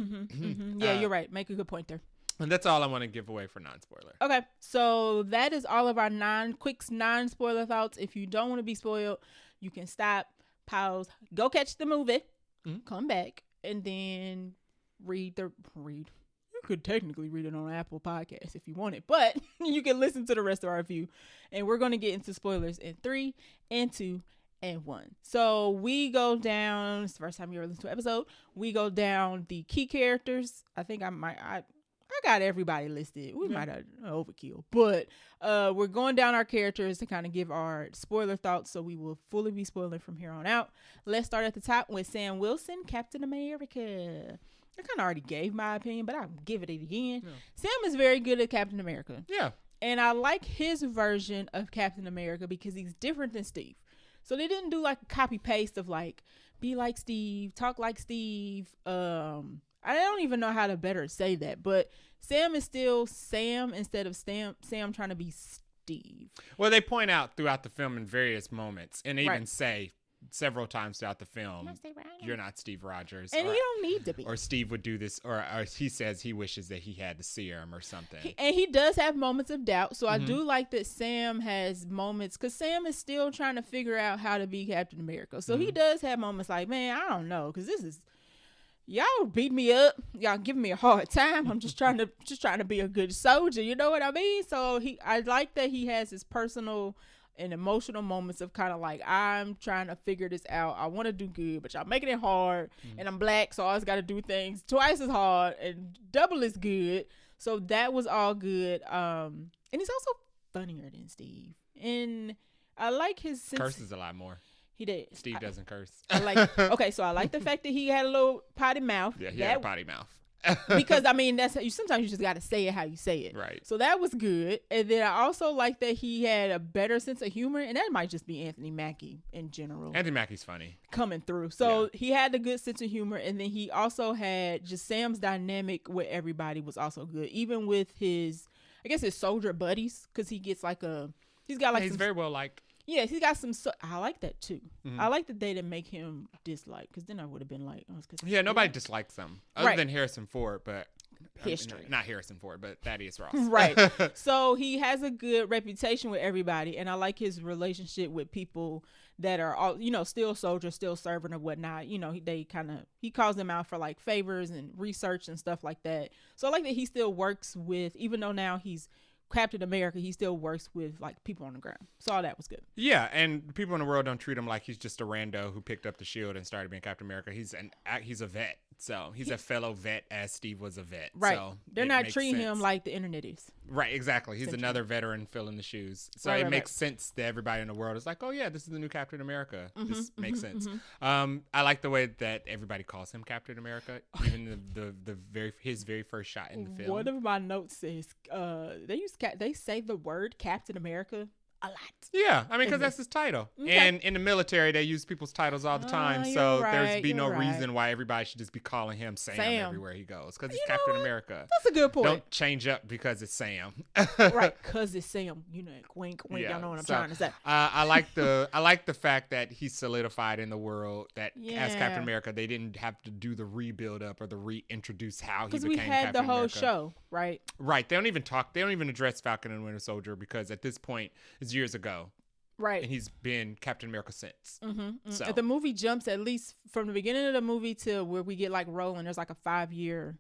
Yeah, you're right. Make a good point there. And that's all I want to give away for non-spoiler. Okay, so that is all of our non-spoiler thoughts. If you don't want to be spoiled, you can stop, pause, go catch the movie, come back, and then read. You could technically read it on Apple Podcasts if you wanted, but you can listen to the rest of our review. And we're going to get into spoilers in 3, and 2, and 1. So we go down. It's the first time you ever listen to an episode. We go down the key characters. I think I got everybody listed. We might have overkill, but we're going down our characters to kind of give our spoiler thoughts, so we will fully be spoiling from here on out. Let's start at the top with Sam Wilson, Captain America. I kind of already gave my opinion, but I'll give it again. Sam is very good at Captain America. Yeah. And I like his version of Captain America because he's different than Steve. So they didn't do like a copy paste of like, be like Steve, talk like Steve. I don't even know how to better say that, but Sam is still Sam instead of Sam trying to be Steve. Well, they point out throughout the film in various moments, and they even say several times throughout the film, you're not Steve Rogers. And he don't need to be. Or Steve would do this, or he says he wishes that he had the serum or something. He does have moments of doubt, so I do like that Sam has moments, because Sam is still trying to figure out how to be Captain America. So he does have moments like, man, I don't know, because this is... Y'all beat me up. Y'all giving me a hard time. I'm just trying to be a good soldier. You know what I mean? So I like that he has his personal and emotional moments of kind of like, I'm trying to figure this out. I want to do good, but y'all making it hard. And I'm black, so I always got to do things twice as hard and double as good. So that was all good. And he's also funnier than Steve. And I like his curses a lot more. He did. Steve doesn't curse. I like the fact that he had a little potty mouth. Yeah, he had a potty mouth. Because I mean, sometimes you just got to say it how you say it. Right. So that was good. And then I also like that he had a better sense of humor, and that might just be Anthony Mackie in general. Anthony Mackie's funny. Coming through. So he had a good sense of humor, and then he also had just Sam's dynamic with everybody was also good, even with his soldier buddies, because he gets he's very well liked. Yes, he's got some. I like that too. I like that they didn't make him dislike, because then I would have been like, nobody dislikes him other than Harrison Ford, but history. Not Harrison Ford, but Thaddeus Ross. Right. So he has a good reputation with everybody, and I like his relationship with people that are all, still soldiers, still serving or whatnot. He calls them out for like favors and research and stuff like that. So I like that he still works with, even though now he's Captain America, he still works with like people on the ground. So all that was good. Yeah, and people in the world don't treat him like he's just a rando who picked up the shield and started being Captain America. He's a vet. So he's a fellow vet, as Steve was a vet. Right. So they're not treating him like the internet is. Right, exactly. He's another veteran filling the shoes. So it makes sense that everybody in the world is like, oh, yeah, this is the new Captain America. This makes sense. I like the way that everybody calls him Captain America, even his very first shot in the film. One of my notes says they say the word Captain America a lot. Yeah, I mean, because that's his title. Okay. And in the military, they use people's titles all the time. So there's no reason why everybody should just be calling him Sam. Everywhere he goes. Because he's Captain America. That's a good point. Don't change up because it's Sam. Right, because it's Sam. You know, wink, wink. Y'all know what I'm trying to say. I like the fact that he's solidified in the world that as Captain America, they didn't have to do the rebuild up or the reintroduce how he became Captain America. Because we had the whole show, right? Right. They don't even address Falcon and Winter Soldier because at this point, it's years ago. Right. And he's been Captain America since. So. The movie jumps at least from the beginning of the movie to where we get like rolling. There's like a 5-year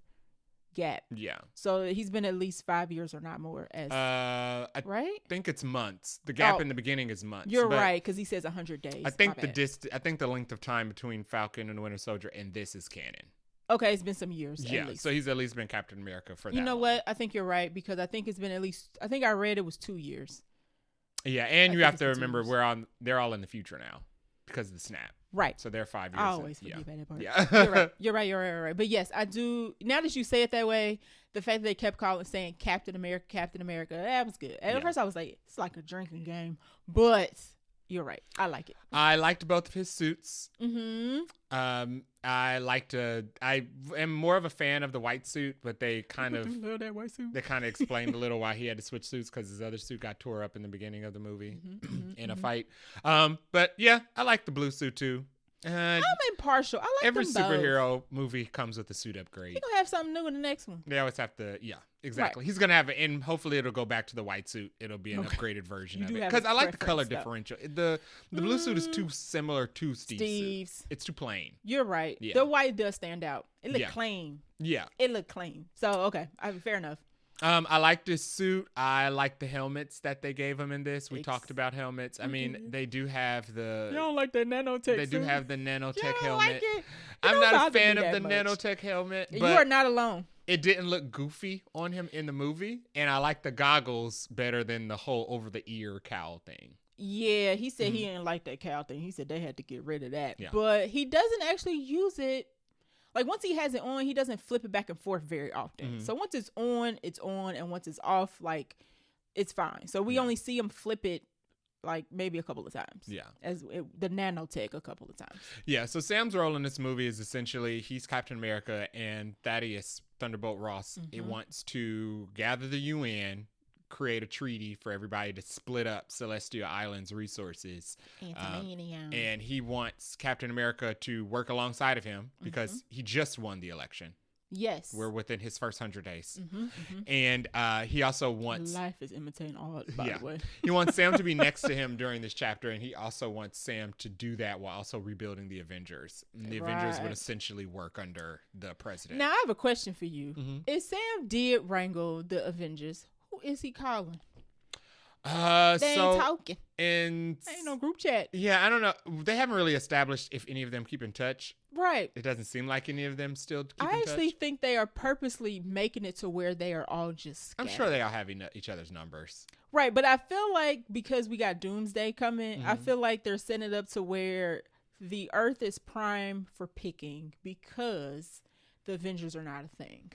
gap. Yeah. So he's been at least 5 years or not more. I think it's months. The gap in the beginning is months. You're right, because he says 100 days. I think the length of time between Falcon and the Winter Soldier and this is canon. Okay, it's been some years. Yeah, so he's at least been Captain America for that. You know what? I think you're right because I think it's been at least. I think I read it was 2 years. Yeah, and you have to remember they're all in the future now because of the snap. Right. So they're 5 years. I always forget about that part. Yeah. You're right. But yes, I do. Now that you say it that way, the fact that they kept saying Captain America, that was good. At first I was like, it's like a drinking game. But you're right. I like it. I liked both of his suits. I am more of a fan of the white suit, but they kind of love that white suit. They kind of explained a little why he had to switch suits because his other suit got tore up in the beginning of the movie in a fight. But yeah, I like the blue suit too. I'm impartial. I like every them superhero movie comes with a suit upgrade. He's gonna have something new in the next one. They always have to, exactly. Right. He's gonna have it, and hopefully it'll go back to the white suit. It'll be an upgraded version of it because I like the color differential. The blue suit is too similar to Steve's suit. It's too plain. You're right. Yeah. The white does stand out. It looked clean. Yeah, it looked clean. So okay, fair enough. I like this suit. I like the helmets that they gave him in this. We talked about helmets. I mean, they do have the. You don't like the nanotech. They do have the nanotech helmet. Like it. I'm not a fan of the nanotech helmet. But you are not alone. It didn't look goofy on him in the movie, and I like the goggles better than the whole over the ear cowl thing. Yeah, he said he didn't like that cowl thing. He said they had to get rid of that. Yeah. But he doesn't actually use it. Like, once he has it on, he doesn't flip it back and forth very often. So once it's on, and once it's off, like, it's fine. So we only see him flip it, like, maybe a couple of times. Yeah. The nanotech a couple of times. Yeah, so Sam's role in this movie is essentially he's Captain America, and Thaddeus Thunderbolt Ross it wants to gather the UN, create a treaty for everybody to split up Celestial Island's resources. And he wants Captain America to work alongside of him because he just won the election. Yes. We're within his first 100 days. And he also wants... Life is imitating art, by the way. He wants Sam to be next to him during this chapter, and he also wants Sam to do that while also rebuilding the Avengers. And the Avengers would essentially work under the president. Now, I have a question for you. If Sam did wrangle the Avengers, who is he calling? They ain't talking. Ain't no group chat. Yeah, I don't know. They haven't really established if any of them keep in touch. Right. It doesn't seem like any of them still keep in touch. I actually think they are purposely making it to where they are all just scattered. I'm sure they all have each other's numbers. Right, but I feel like because we got Doomsday coming, I feel like they're setting it up to where the Earth is prime for picking because the Avengers are not a thing.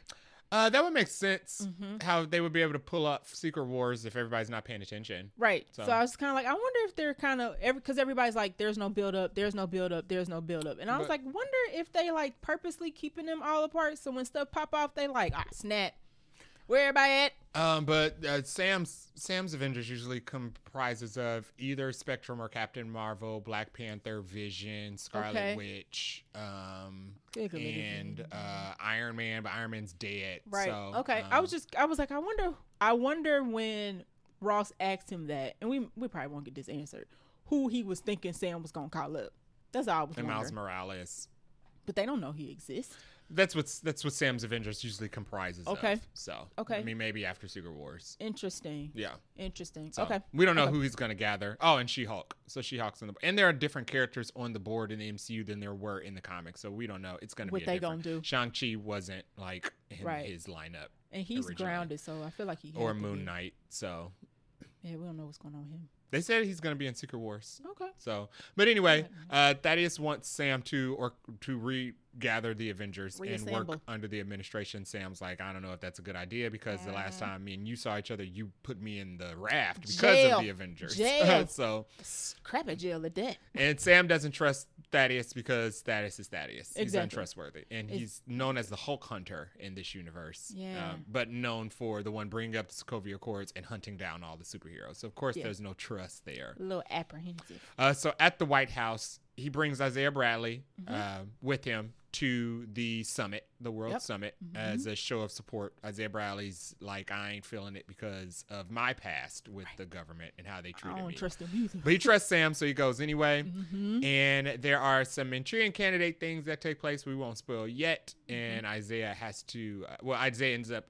That would make sense. How they would be able to pull up Secret Wars if everybody's not paying attention. Right. So I was kind of like, I wonder if they're kind of because everybody's like, there's no build up, and I was like, wonder if they like purposely keeping them all apart so when stuff pop off, they like, snap. Where everybody at? But Sam's Avengers usually comprises of either Spectrum or Captain Marvel, Black Panther, Vision, Scarlet Witch, and Iron Man, but Iron Man's dead. Right. So, okay. I was like, I wonder when Ross asked him that, and we probably won't get this answered, who he was thinking Sam was gonna call up. That's all I was wondering. Miles Morales. But they don't know he exists. That's what Sam's Avengers usually comprises of. So I mean, maybe after Secret Wars. Interesting. Yeah. Interesting. So, okay. We don't know who he's gonna gather. Oh, and She-Hulk. So She-Hulk's on the board. And there are different characters on the board in the MCU than there were in the comics. So we don't know. It's gonna be what they different. Gonna do. Shang-Chi wasn't like in his lineup. And he's originally. Grounded, so I feel like he or Moon Knight. So yeah, we don't know what's going on with him. they said he's gonna be in Secret Wars. Okay. So, but anyway, Thaddeus wants Sam to regather the Avengers and work under the administration. Sam's like, I don't know if that's a good idea because the last time me and you saw each other, you put me in the raft because of the Avengers. So crap at jail at that. And Sam doesn't trust Thaddeus because Thaddeus is Thaddeus. He's untrustworthy, and he's known as the Hulk Hunter in this universe. But known for the one bringing up the Sokovia Accords and hunting down all the superheroes. So of course, there's no trust there. A little apprehensive. So at the White House, he brings Isaiah Bradley with him to the summit, the World Summit, as a show of support. Isaiah Bradley's like, I ain't feeling it because of my past with the government and how they treated me. I don't trust him either. But he trusts Sam, so he goes anyway. And there are some Manchurian Candidate things that take place we won't spoil yet. And Isaiah has to, Isaiah ends up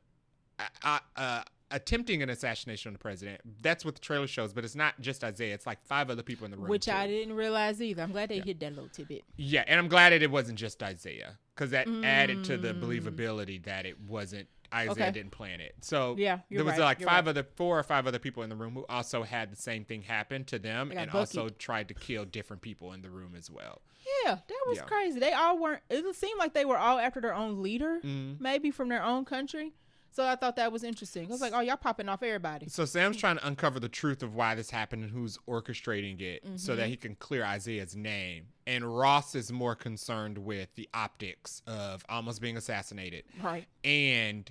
attempting an assassination on the president. That's what the trailer shows, but it's not just Isaiah. It's like 5 other people in the room. Which I didn't realize either. I'm glad they hit that little tidbit. Yeah, and I'm glad that it wasn't just Isaiah because that added to the believability that it wasn't Isaiah didn't plan it. So there was like 4 or 5 other people in the room who also had the same thing happen to them and also tried to kill different people in the room as well. Yeah, that was crazy. They all weren't. It seemed like they were all after their own leader, maybe from their own country. So I thought that was interesting. I was like, oh, y'all popping off everybody. So Sam's trying to uncover the truth of why this happened and who's orchestrating it so that he can clear Isaiah's name. And Ross is more concerned with the optics of almost being assassinated. Right. And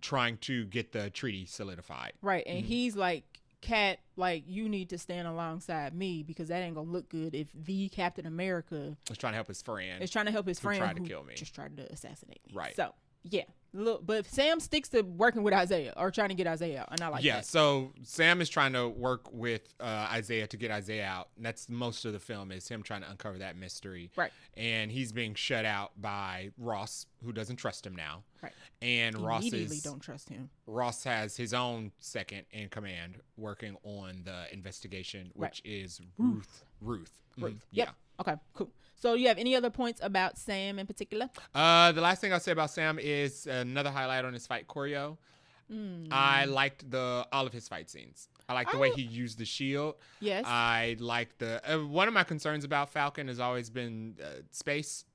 trying to get the treaty solidified. Right. And he's like, Cat, like, you need to stand alongside me because that ain't gonna look good if the Captain America is trying to help his friend. Who tried to kill me. Just tried to assassinate me. Right. So, yeah. But Sam sticks to working with Isaiah or trying to get Isaiah out, and I like that. Yeah, so Sam is trying to work with Isaiah to get Isaiah out. And that's most of the film is him trying to uncover that mystery. Right. And he's being shut out by Ross, who doesn't trust him now. Right. And Immediately don't trust him. Ross has his own second in command working on the investigation, which is Ruth. Yep. Yeah. Okay, cool. So you have any other points about Sam in particular? The last thing I'll say about Sam is another highlight on his fight choreo. I liked all of his fight scenes. I like the way he used the shield. Yes. I like one of my concerns about Falcon has always been space.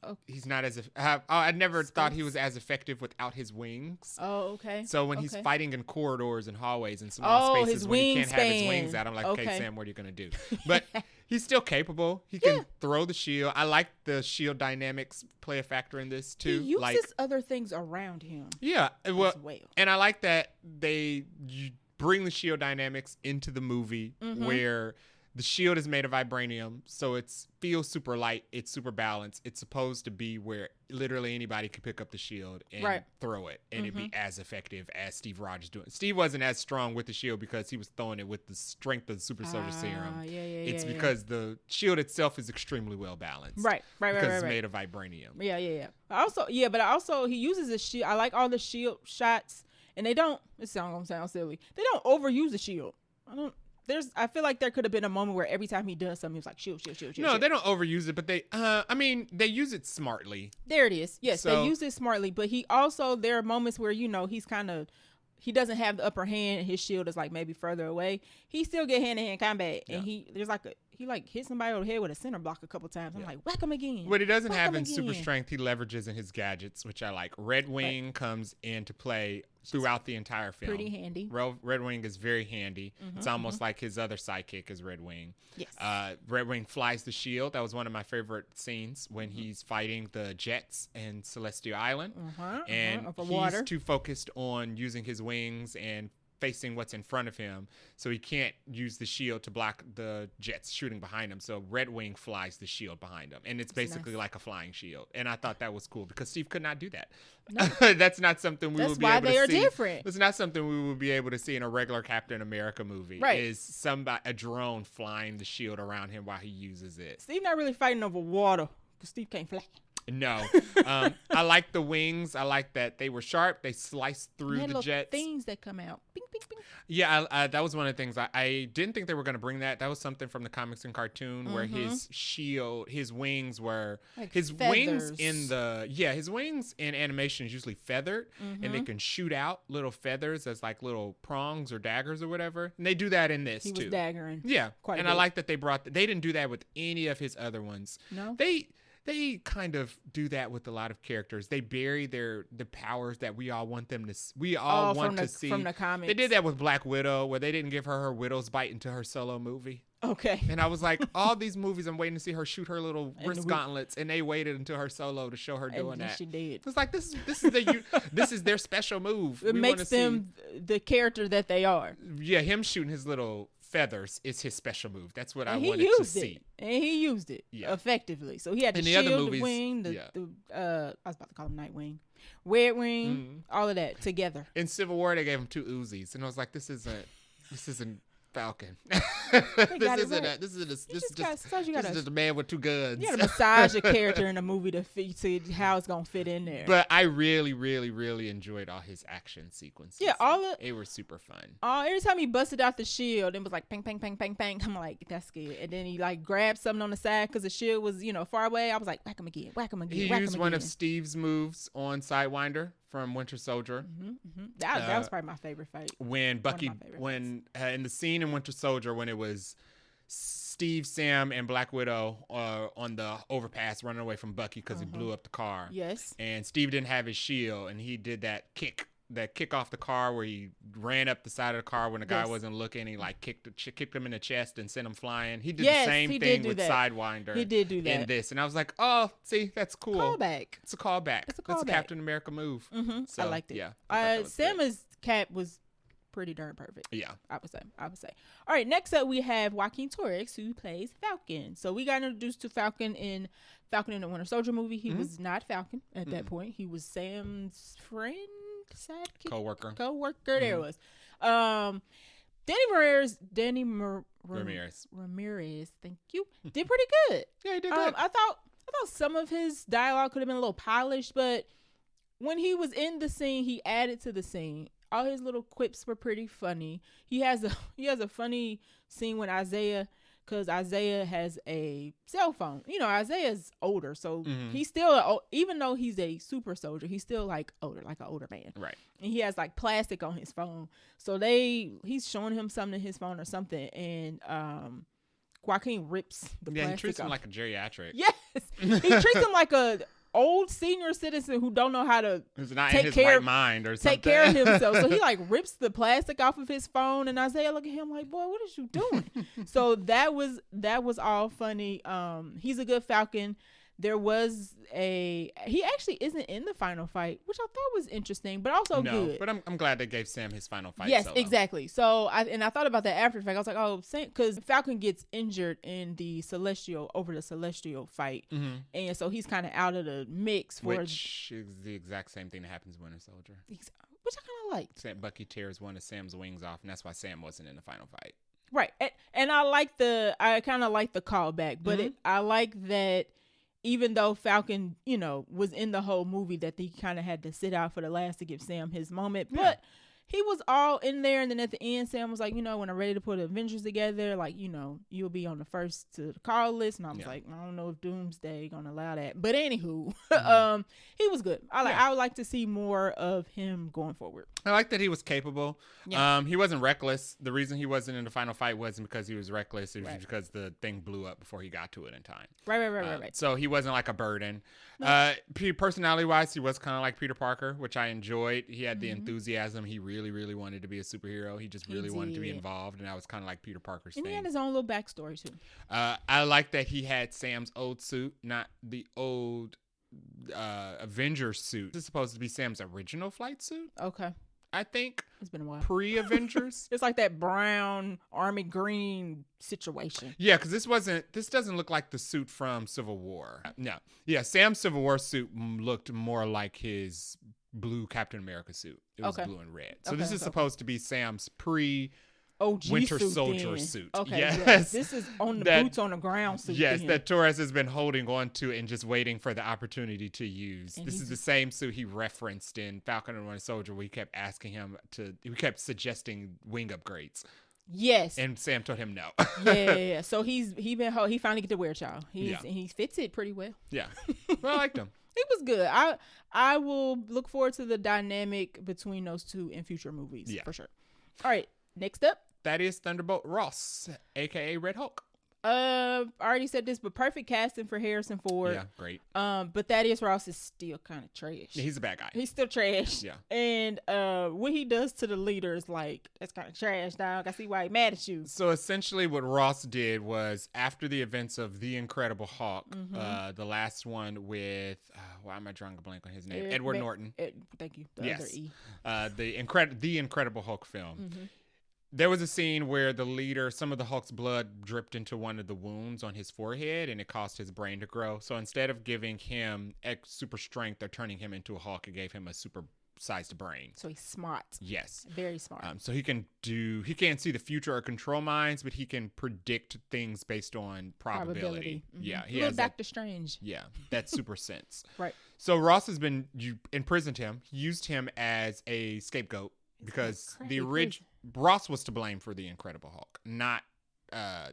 Okay. He's not as I never thought he was as effective without his wings. Oh, okay. So when he's fighting in corridors and hallways and small spaces when he can't have his wings out, I'm like, okay, Sam, what are you gonna do? But he's still capable. He can throw the shield. I like the shield dynamics play a factor in this too. He uses other things around him. Yeah, well, and I like that you bring the shield dynamics into the movie where the shield is made of vibranium, so it feels super light. It's super balanced. It's supposed to be where literally anybody could pick up the shield and throw it, and it'd be as effective as Steve Rogers doing. Steve wasn't as strong with the shield because he was throwing it with the strength of the super soldier serum. It's because the shield itself is extremely well balanced. Right. Because it's made of vibranium. Yeah. But he uses the shield. I like all the shield shots, and they don't. This gonna sound silly. They don't overuse the shield. I feel like there could have been a moment where every time he does something, he was like, shield. No, they don't overuse it, but they use it smartly. There it is. Yes, they use it smartly, but there are moments where, he doesn't have the upper hand and his shield is like maybe further away. He still get hand-to-hand combat, and he hit somebody over the head with a center block a couple times. I'm like, whack him again. What he doesn't have in super strength, he leverages in his gadgets, which I like. Red Wing comes into play throughout the entire film. Pretty handy. Red Wing is very handy. It's almost like his other sidekick is Red Wing. Yes. Red Wing flies the shield. That was one of my favorite scenes when he's fighting the jets in Celestial Island. And he's too focused on using his wings and facing what's in front of him, so he can't use the shield to block the jets shooting behind him. So Red Wing flies the shield behind him, and it's basically like a flying shield. And I thought that was cool because Steve could not do that. No. That's not something we would be able to see. That's why they are different. It's not something we would be able to see in a regular Captain America movie. Right. Is a drone flying the shield around him while he uses it. Steve not really fighting over water because Steve can't fly. No. I like the wings. I like that they were sharp. They sliced through the jets. Things that come out. Bing, bing, bing. Yeah, that was one of the things. I didn't think they were going to bring that. That was something from the comics and cartoon where his shield, his wings were like his feathers. his wings in animation is usually feathered, and they can shoot out little feathers as like little prongs or daggers or whatever. And they do that in this too. He was daggering. Yeah, quite and I like that they didn't do that with any of his other ones. No, They kind of do that with a lot of characters. They bury the powers that we all want them to. We all want to see from the comics. They did that with Black Widow, where they didn't give her widow's bite into her solo movie. Okay. And I was like, all these movies, I'm waiting to see her shoot her little wrist gauntlets, and they waited until her solo to show her doing that. She did. It's like this is their special move. It makes them the character that they are. Yeah, him shooting his little feathers is his special move. That's what I he wanted used to see. And he used it effectively. So he had the shield, the wing, I was about to call him Nightwing, Red Wing, all of that together. In Civil War, they gave him 2 Uzis, and I was like, this isn't Falcon. This is a man with 2 guns. You gotta massage a character in a movie to see how it's gonna fit in there. But I really, really, really enjoyed all his action sequences. Yeah, they were super fun. Every time he busted out the shield, it was like bang, bang, bang, bang, bang. I'm like, that's good. And then he like grabbed something on the side because the shield was far away. I was like, whack him again, whack him again. He used one of Steve's moves on Sidewinder from Winter Soldier. That was probably my favorite fight. When Bucky, in the scene in Winter Soldier, when it was Steve, Sam, and Black Widow on the overpass running away from Bucky because he blew up the car. Yes. And Steve didn't have his shield, and he did that kick off the car where he ran up the side of the car when the guy wasn't looking. He like kicked him in the chest and sent him flying. He did the same thing with Sidewinder. He did do that in this, and I was like, oh, see, that's cool. Callback. It's a callback. It's a Captain America move. So, I liked it. Yeah. Sam's cap was pretty darn perfect. Yeah, I would say. All right, next up we have Joaquin Torres, who plays Falcon. So we got introduced to Falcon in the Winter Soldier movie. He was not Falcon at that point. He was Sam's friend, sidekick, co-worker. There it was. Danny Ramirez, thank you, did pretty good. Yeah, he did good. I thought some of his dialogue could have been a little polished, but when he was in the scene, he added to the scene. All his little quips were pretty funny. He has a funny scene with Isaiah, because Isaiah has a cell phone. Isaiah's older, so he's still, even though he's a super soldier, he's still like older, like an older man. Right. And he has like plastic on his phone. So he's showing him something to his phone or something, and Joaquin rips the plastic off. He treats him like a geriatric. Yes. He treats him like a old senior citizen who don't know how to who's not in his right mind or something. Take care of himself. So he like rips the plastic off of his phone, and Isaiah look at him like, boy, what is you doing? So that was all funny. He's a good Falcon. He actually isn't in the final fight, which I thought was interesting, but also good. But I'm glad they gave Sam his final fight. Yes, solo. Exactly. So I thought about that after the fact. I was like, oh, because Falcon gets injured in the Celestial fight, and so he's kind of out of the mix which is the exact same thing that happens in Winter Soldier. Which I kind of liked. Bucky tears one of Sam's wings off, and that's why Sam wasn't in the final fight. Right, and I kind of like the callback, but I like that. Even though Falcon, was in the whole movie, that he kind of had to sit out for the last to give Sam his moment. Yeah. But he was all in there. And then at the end, Sam was like, when I'm ready to put Avengers together, like, you'll be on the first to the call list. And I was like, I don't know if Doomsday going to allow that. But anywho, he was good. I would like to see more of him going forward. I like that he was capable. Yeah. He wasn't reckless. The reason he wasn't in the final fight wasn't because he was reckless. It was because the thing blew up before he got to it in time. Right. So he wasn't like a burden. Personality-wise, he was kind of like Peter Parker, which I enjoyed. He had the enthusiasm. He really, really wanted to be a superhero. He just really wanted to be involved, and that was kind of like Peter Parker's thing. And he had his own little backstory, too. I like that he had Sam's old suit, not the old Avengers suit. This is supposed to be Sam's original flight suit. Okay. I think it's been a while. Pre-Avengers. It's like that brown army green situation. Yeah, because this doesn't look like the suit from Civil War. No. Yeah, Sam's Civil War suit looked more like his blue Captain America suit. It was blue and red. So this is supposed to be Sam's OG Winter suit Soldier then. suit. Okay, Yes. This is on the That- boots on the ground suit. Yes, then. that Torres has been holding on to and just waiting for the opportunity to use. And This is the same suit he referenced in Falcon and Winter Soldier, where he kept asking him he kept suggesting wing upgrades. Yes. And Sam told him no. yeah. So he finally get to wear it, y'all. Yeah. He fits it pretty well. Yeah. Well, I liked him. It was good. I will look forward to the dynamic between those two in future movies. Yeah. For sure. All right. Next up. That is Thunderbolt Ross, aka Red Hulk. I already said this, but perfect casting for Harrison Ford. Yeah, great. But Thaddeus Ross is still kind of trash. He's a bad guy. He's still trash. Yeah. And what he does to the leader is like, that's kind of trash, dog. I see why he mad at you. So essentially what Ross did was, after the events of The Incredible Hulk, the last one with, why am I drawing a blank on his name? Edward Norton. Thank you. The other E. The Incredible Hulk film. There was a scene where the leader, some of the Hulk's blood dripped into one of the wounds on his forehead, and it caused his brain to grow. So instead of giving him super strength or turning him into a Hulk, it gave him a super sized brain. So he's smart. Yes. Very smart. So he can't see the future or control minds, but he can predict things based on probability. Yeah. He has Doctor Strange. Yeah. That super sense. Right. So Ross has been imprisoned him, used him as a scapegoat because Ross was to blame for the Incredible Hulk, not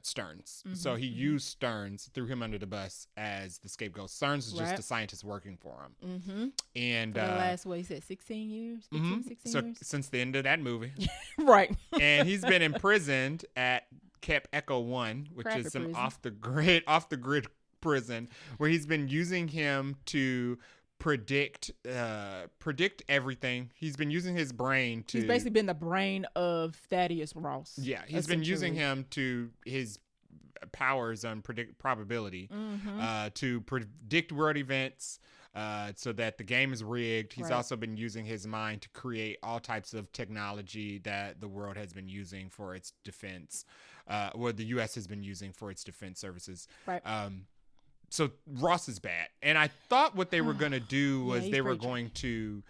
Stearns. So he used Stearns, threw him under the bus as the scapegoat. Stearns is just a scientist working for him. And for the last, what he said, 16 years? 16 so years? since the end of that movie. Right. And he's been imprisoned at Camp Echo 1, which Cracker is some prison. off the grid prison, where he's been using him to predict everything. He's been using his brain to. He's basically been the brain of Thaddeus Ross. Yeah, he's been using him to his powers on probability to predict world events. So that the game is rigged. He's also been using his mind to create all types of technology that the world has been using for its defense, or the U.S. has been using for its defense services. Right. So Ross is bad. And I thought what they were going to do was they were going to,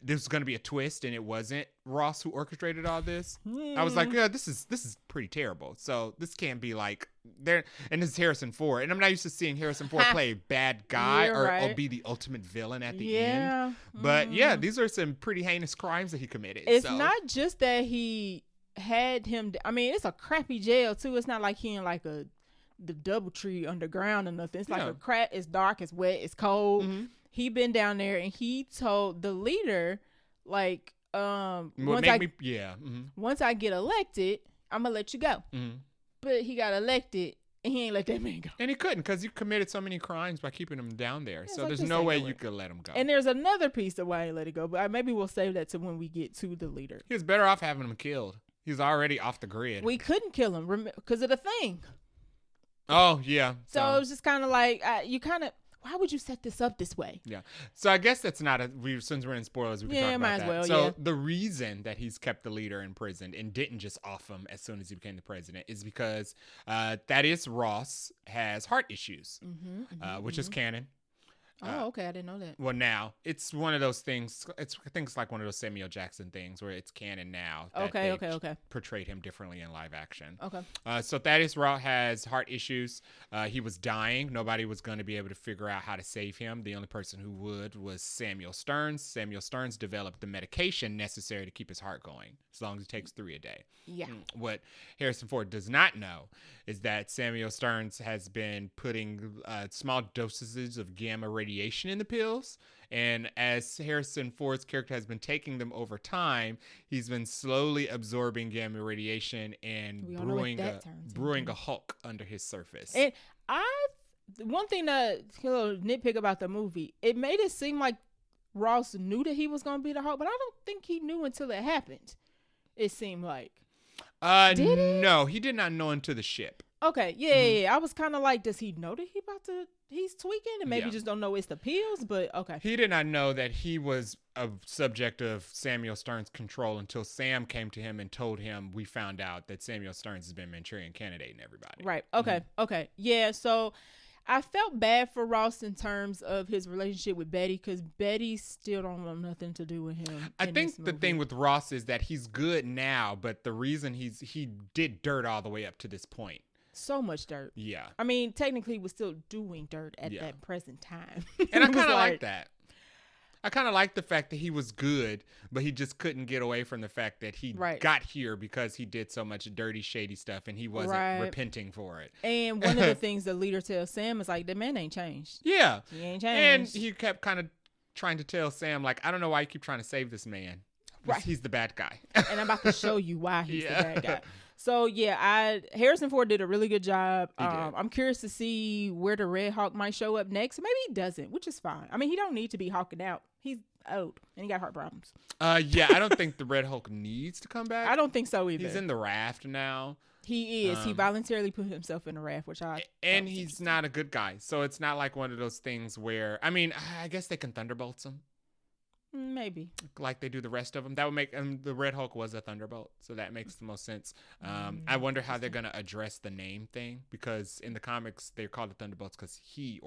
there was going to be a twist, and it wasn't Ross who orchestrated all this. I was like, yeah, this is pretty terrible. So this can't be like there. And this is Harrison Ford, and I'm not used to seeing Harrison Ford play a bad guy or be the ultimate villain at the end. But yeah, these are some pretty heinous crimes that he committed. It's not just that he had him. I mean, it's a crappy jail too. It's not like he in like the DoubleTree underground or nothing. It's like a crap. It's dark. It's wet. It's cold. He been down there, and he told the leader, like, once I get elected, I'm gonna let you go. But he got elected, and he ain't let that man go. And he couldn't, because you committed so many crimes by keeping him down there. So like, there's no way you could let him go. And there's another piece of why he let it go, but maybe we'll save that to when we get to the leader. He was better off having him killed. He's already off the grid. We couldn't kill him because of the thing. Oh, yeah. So it was just kind of like, why would you set this up this way? Yeah. So I guess that's not since we're in spoilers, we can talk about might that. as well, So the reason that he's kept the leader in prison and didn't just off him as soon as he became the president is because Thaddeus Ross has heart issues, which is canon. Oh, okay. I didn't know that. Well, now it's one of those things. I think it's like one of those Samuel Jackson things where it's canon now. Okay. Portrayed him differently in live action. Okay. So Thaddeus Ross has heart issues. He was dying. Nobody was going to be able to figure out how to save him. The only person who would was Samuel Stearns. Samuel Stearns developed the medication necessary to keep his heart going, as long as it takes 3 a day. Yeah. What Harrison Ford does not know is that Samuel Stearns has been putting small dosages of gamma radiation in the pills. And as Harrison Ford's character has been taking them over time, he's been slowly absorbing gamma radiation and brewing a Hulk under his surface. And one thing that nitpick about the movie, it made it seem like Ross knew that he was going to be the Hulk, but I don't think he knew until it happened. It seemed like. Did he? No, he did not know until the ship. Okay, yeah. I was kind of like, does he know that he's tweaking and maybe just don't know it's the pills? But okay. He did not know that he was a subject of Samuel Stearns' control until Sam came to him and told him, we found out that Samuel Stearns has been Manchurian candidating everybody. Right. Okay. Okay. Yeah. So I felt bad for Ross in terms of his relationship with Betty, because Betty still don't want nothing to do with him. I think the thing with Ross is that he's good now, but the reason he did dirt all the way up to this point. So much dirt. Yeah. I mean, technically, he was still doing dirt at that present time. And I kind of like that. I kind of like the fact that he was good, but he just couldn't get away from the fact that he got here because he did so much dirty, shady stuff, and he wasn't repenting for it. And one of the things the leader tells Sam is like, the man ain't changed. Yeah. He ain't changed. And he kept kind of trying to tell Sam, like, I don't know why you keep trying to save this man. Right. He's the bad guy. And I'm about to show you why he's the bad guy. So, yeah, Harrison Ford did a really good job. I'm curious to see where the Red Hawk might show up next. Maybe he doesn't, which is fine. I mean, he don't need to be hawking out. He's old, and he got heart problems. Yeah, I don't think the Red Hulk needs to come back. I don't think so either. He's in the raft now. He is. He voluntarily put himself in the raft, which I... And he's not a good guy, so it's not like one of those things where... I mean, I guess they can Thunderbolts him. Maybe. Like they do the rest of them. That would make the Red Hulk was a Thunderbolt, so that makes the most sense. I wonder how they're going to address the name thing, because in the comics they're called the Thunderbolts because he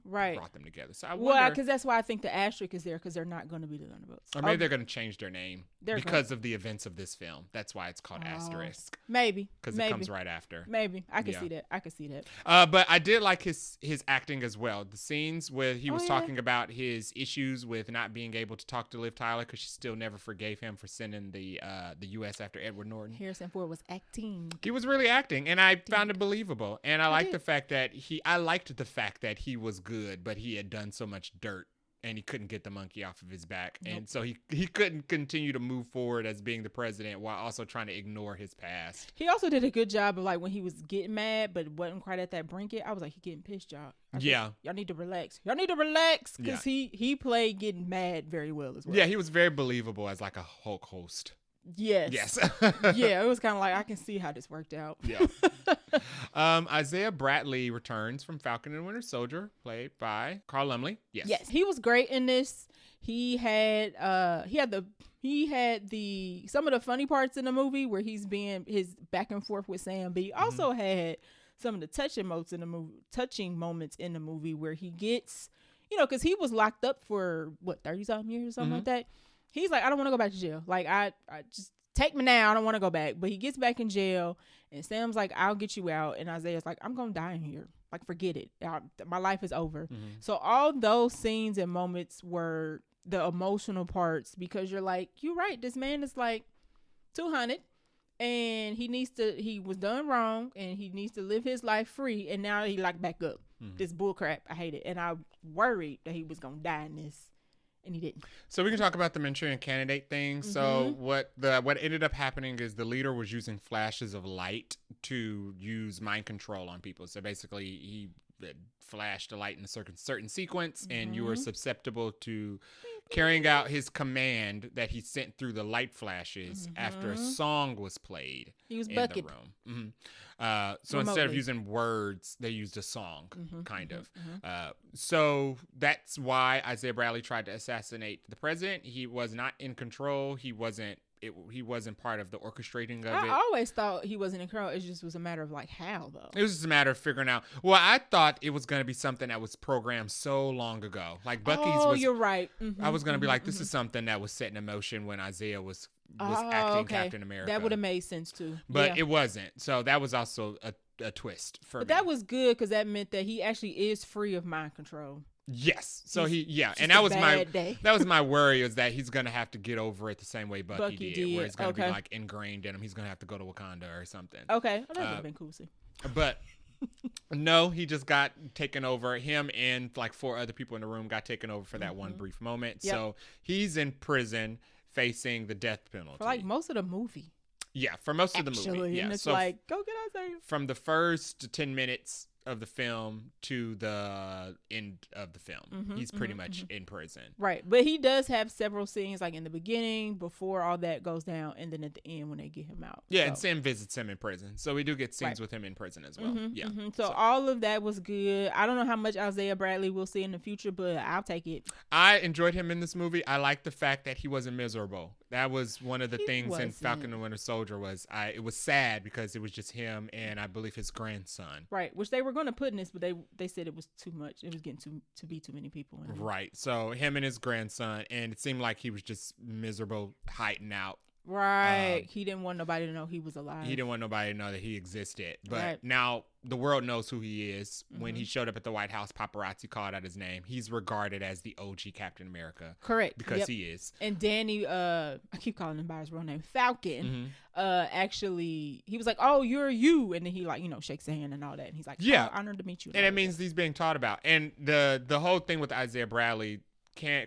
brought them together. So I wonder, because that's why I think the asterisk is there, because they're not going to be the Thunderbolts. Or maybe they're going to change their name because of the events of this film. That's why it's called Asterisk. Maybe. Because it comes right after. Maybe. I can see that. I can see that. But I did like his acting as well. The scenes where he was talking about his issues with not being able to talk to Liv Tyler because she still never forgave him for sending the U.S. after Edward Norton. Harrison Ford was acting. He was really acting, and I found it believable. And I liked the fact that he was good, but he had done so much dirt, and he couldn't get the monkey off of his back. Nope. And so he couldn't continue to move forward as being the president while also trying to ignore his past. He also did a good job of, like, when he was getting mad but wasn't quite at that brink yet, I was like, he getting pissed, y'all. Y'all need to relax. Y'all need to relax, because he played getting mad very well as well. Yeah, he was very believable as like a Hulk host. Yes. Yeah, it was kind of like, I can see how this worked out. Yeah. Isaiah Bradley returns from Falcon and Winter Soldier, played by Carl Lumbly. Yes, he was great in this. He had some of the funny parts in the movie where he's being his back and forth with Sam B. Also had some of the touching moments in the movie where he gets, because he was locked up for 30-something years or something like that. He's like, I don't want to go back to jail. Like, I just take me now. I don't want to go back. But he gets back in jail, and Sam's like, I'll get you out. And Isaiah's like, I'm going to die in here. Like, forget it. My life is over. So all those scenes and moments were the emotional parts, because you're like, you're right. This man is like 200, and he was done wrong, and he needs to live his life free. And now he like back up. This bull crap. I hate it. And I worried that he was going to die in this. And he didn't. So we can talk about the Manchurian Candidate thing. So what ended up happening is the leader was using flashes of light to use mind control on people. So basically, he flashed a light in a certain sequence, and you were susceptible to carrying out his command that he sent through the light flashes after a song was played. He was in bucket. The room. So instead of using words, they used a song, kind of. So that's why Isaiah Bradley tried to assassinate the president. He was not in control. He wasn't part of the orchestrating of it. I always thought he wasn't in control. It just was a matter of like how, though. It was just a matter of figuring out. Well, I thought it was going to be something that was programmed so long ago. Like Bucky's was. Oh, you're right. I was going to be like, this is something that was set in motion when Isaiah was acting Captain America. That would have made sense too. But it wasn't. So that was also a twist for me. But that was good, because that meant that he actually is free of mind control. Yes. So and that was my worry, is that he's gonna have to get over it the same way Bucky did, where it's gonna be like ingrained in him. He's gonna have to go to Wakanda or something. Okay, that would have been cool. But no, he just got taken over. Him and like 4 other people in the room got taken over for that one brief moment. Yep. So he's in prison facing the death penalty for like most of the movie. Yeah, for most of the movie. Yeah, and it's like, go get Isaiah. From the first 10 minutes of the film to the end of the film, he's pretty much in prison. Right, but he does have several scenes, like in the beginning before all that goes down, and then at the end when they get him out. Yeah, and Sam visits him in prison, so we do get scenes with him in prison as well. So all of that was good. I don't know how much Isaiah Bradley we'll see in the future, but I'll take it. I enjoyed him in this movie. I like the fact that he wasn't miserable. That was one of the things in Falcon and Winter Soldier. It was sad because it was just him and I believe his grandson. Right, which they were going to put in this, but they said it was too much. It was getting to be too many people. Right. So him and his grandson, and it seemed like he was just miserable, hiding out. Right. He didn't want nobody to know he was alive. He didn't want nobody to know that he existed. But now the world knows who he is. When he showed up at the White House, paparazzi called out his name. He's regarded as the OG Captain America. Correct. Because he is. And Danny, I keep calling him by his real name, Falcon, actually, he was like, oh, you're you. And then he like, shakes the hand and all that. And he's like, oh, honored to meet you. And it means he's being taught about. And the whole thing with Isaiah Bradley,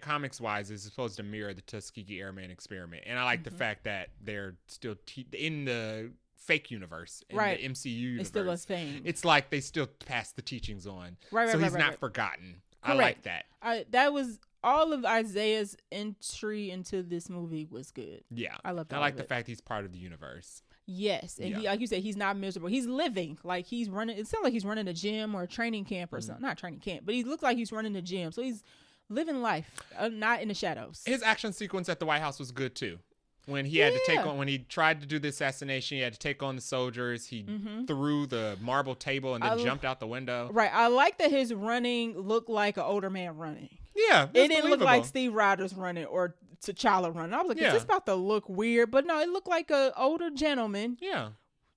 comics wise, is supposed to mirror the Tuskegee Airman experiment, and I like the fact that they're still in the fake universe, in the MCU universe. It's still a thing. It's like they still pass the teachings on, so he's not forgotten. Correct. I like that. That was all of Isaiah's entry into this movie was good. Yeah, I love that. I like the fact he's part of the universe. Yes, and he, like you said, he's not miserable. He's living, like he's running. It sounds like he's running a gym or a training camp or something. Not training camp, but he looks like he's running a gym. So he's living life, not in the shadows. His action sequence at the White House was good too. When he had to take on, when he tried to do the assassination, he had to take on the soldiers. He threw the marble table and then jumped out the window. Right. I like that his running looked like an older man running. Yeah, it didn't look like Steve Rogers running or T'Challa running. I was like, is this about to look weird? But no, it looked like an older gentleman. Yeah.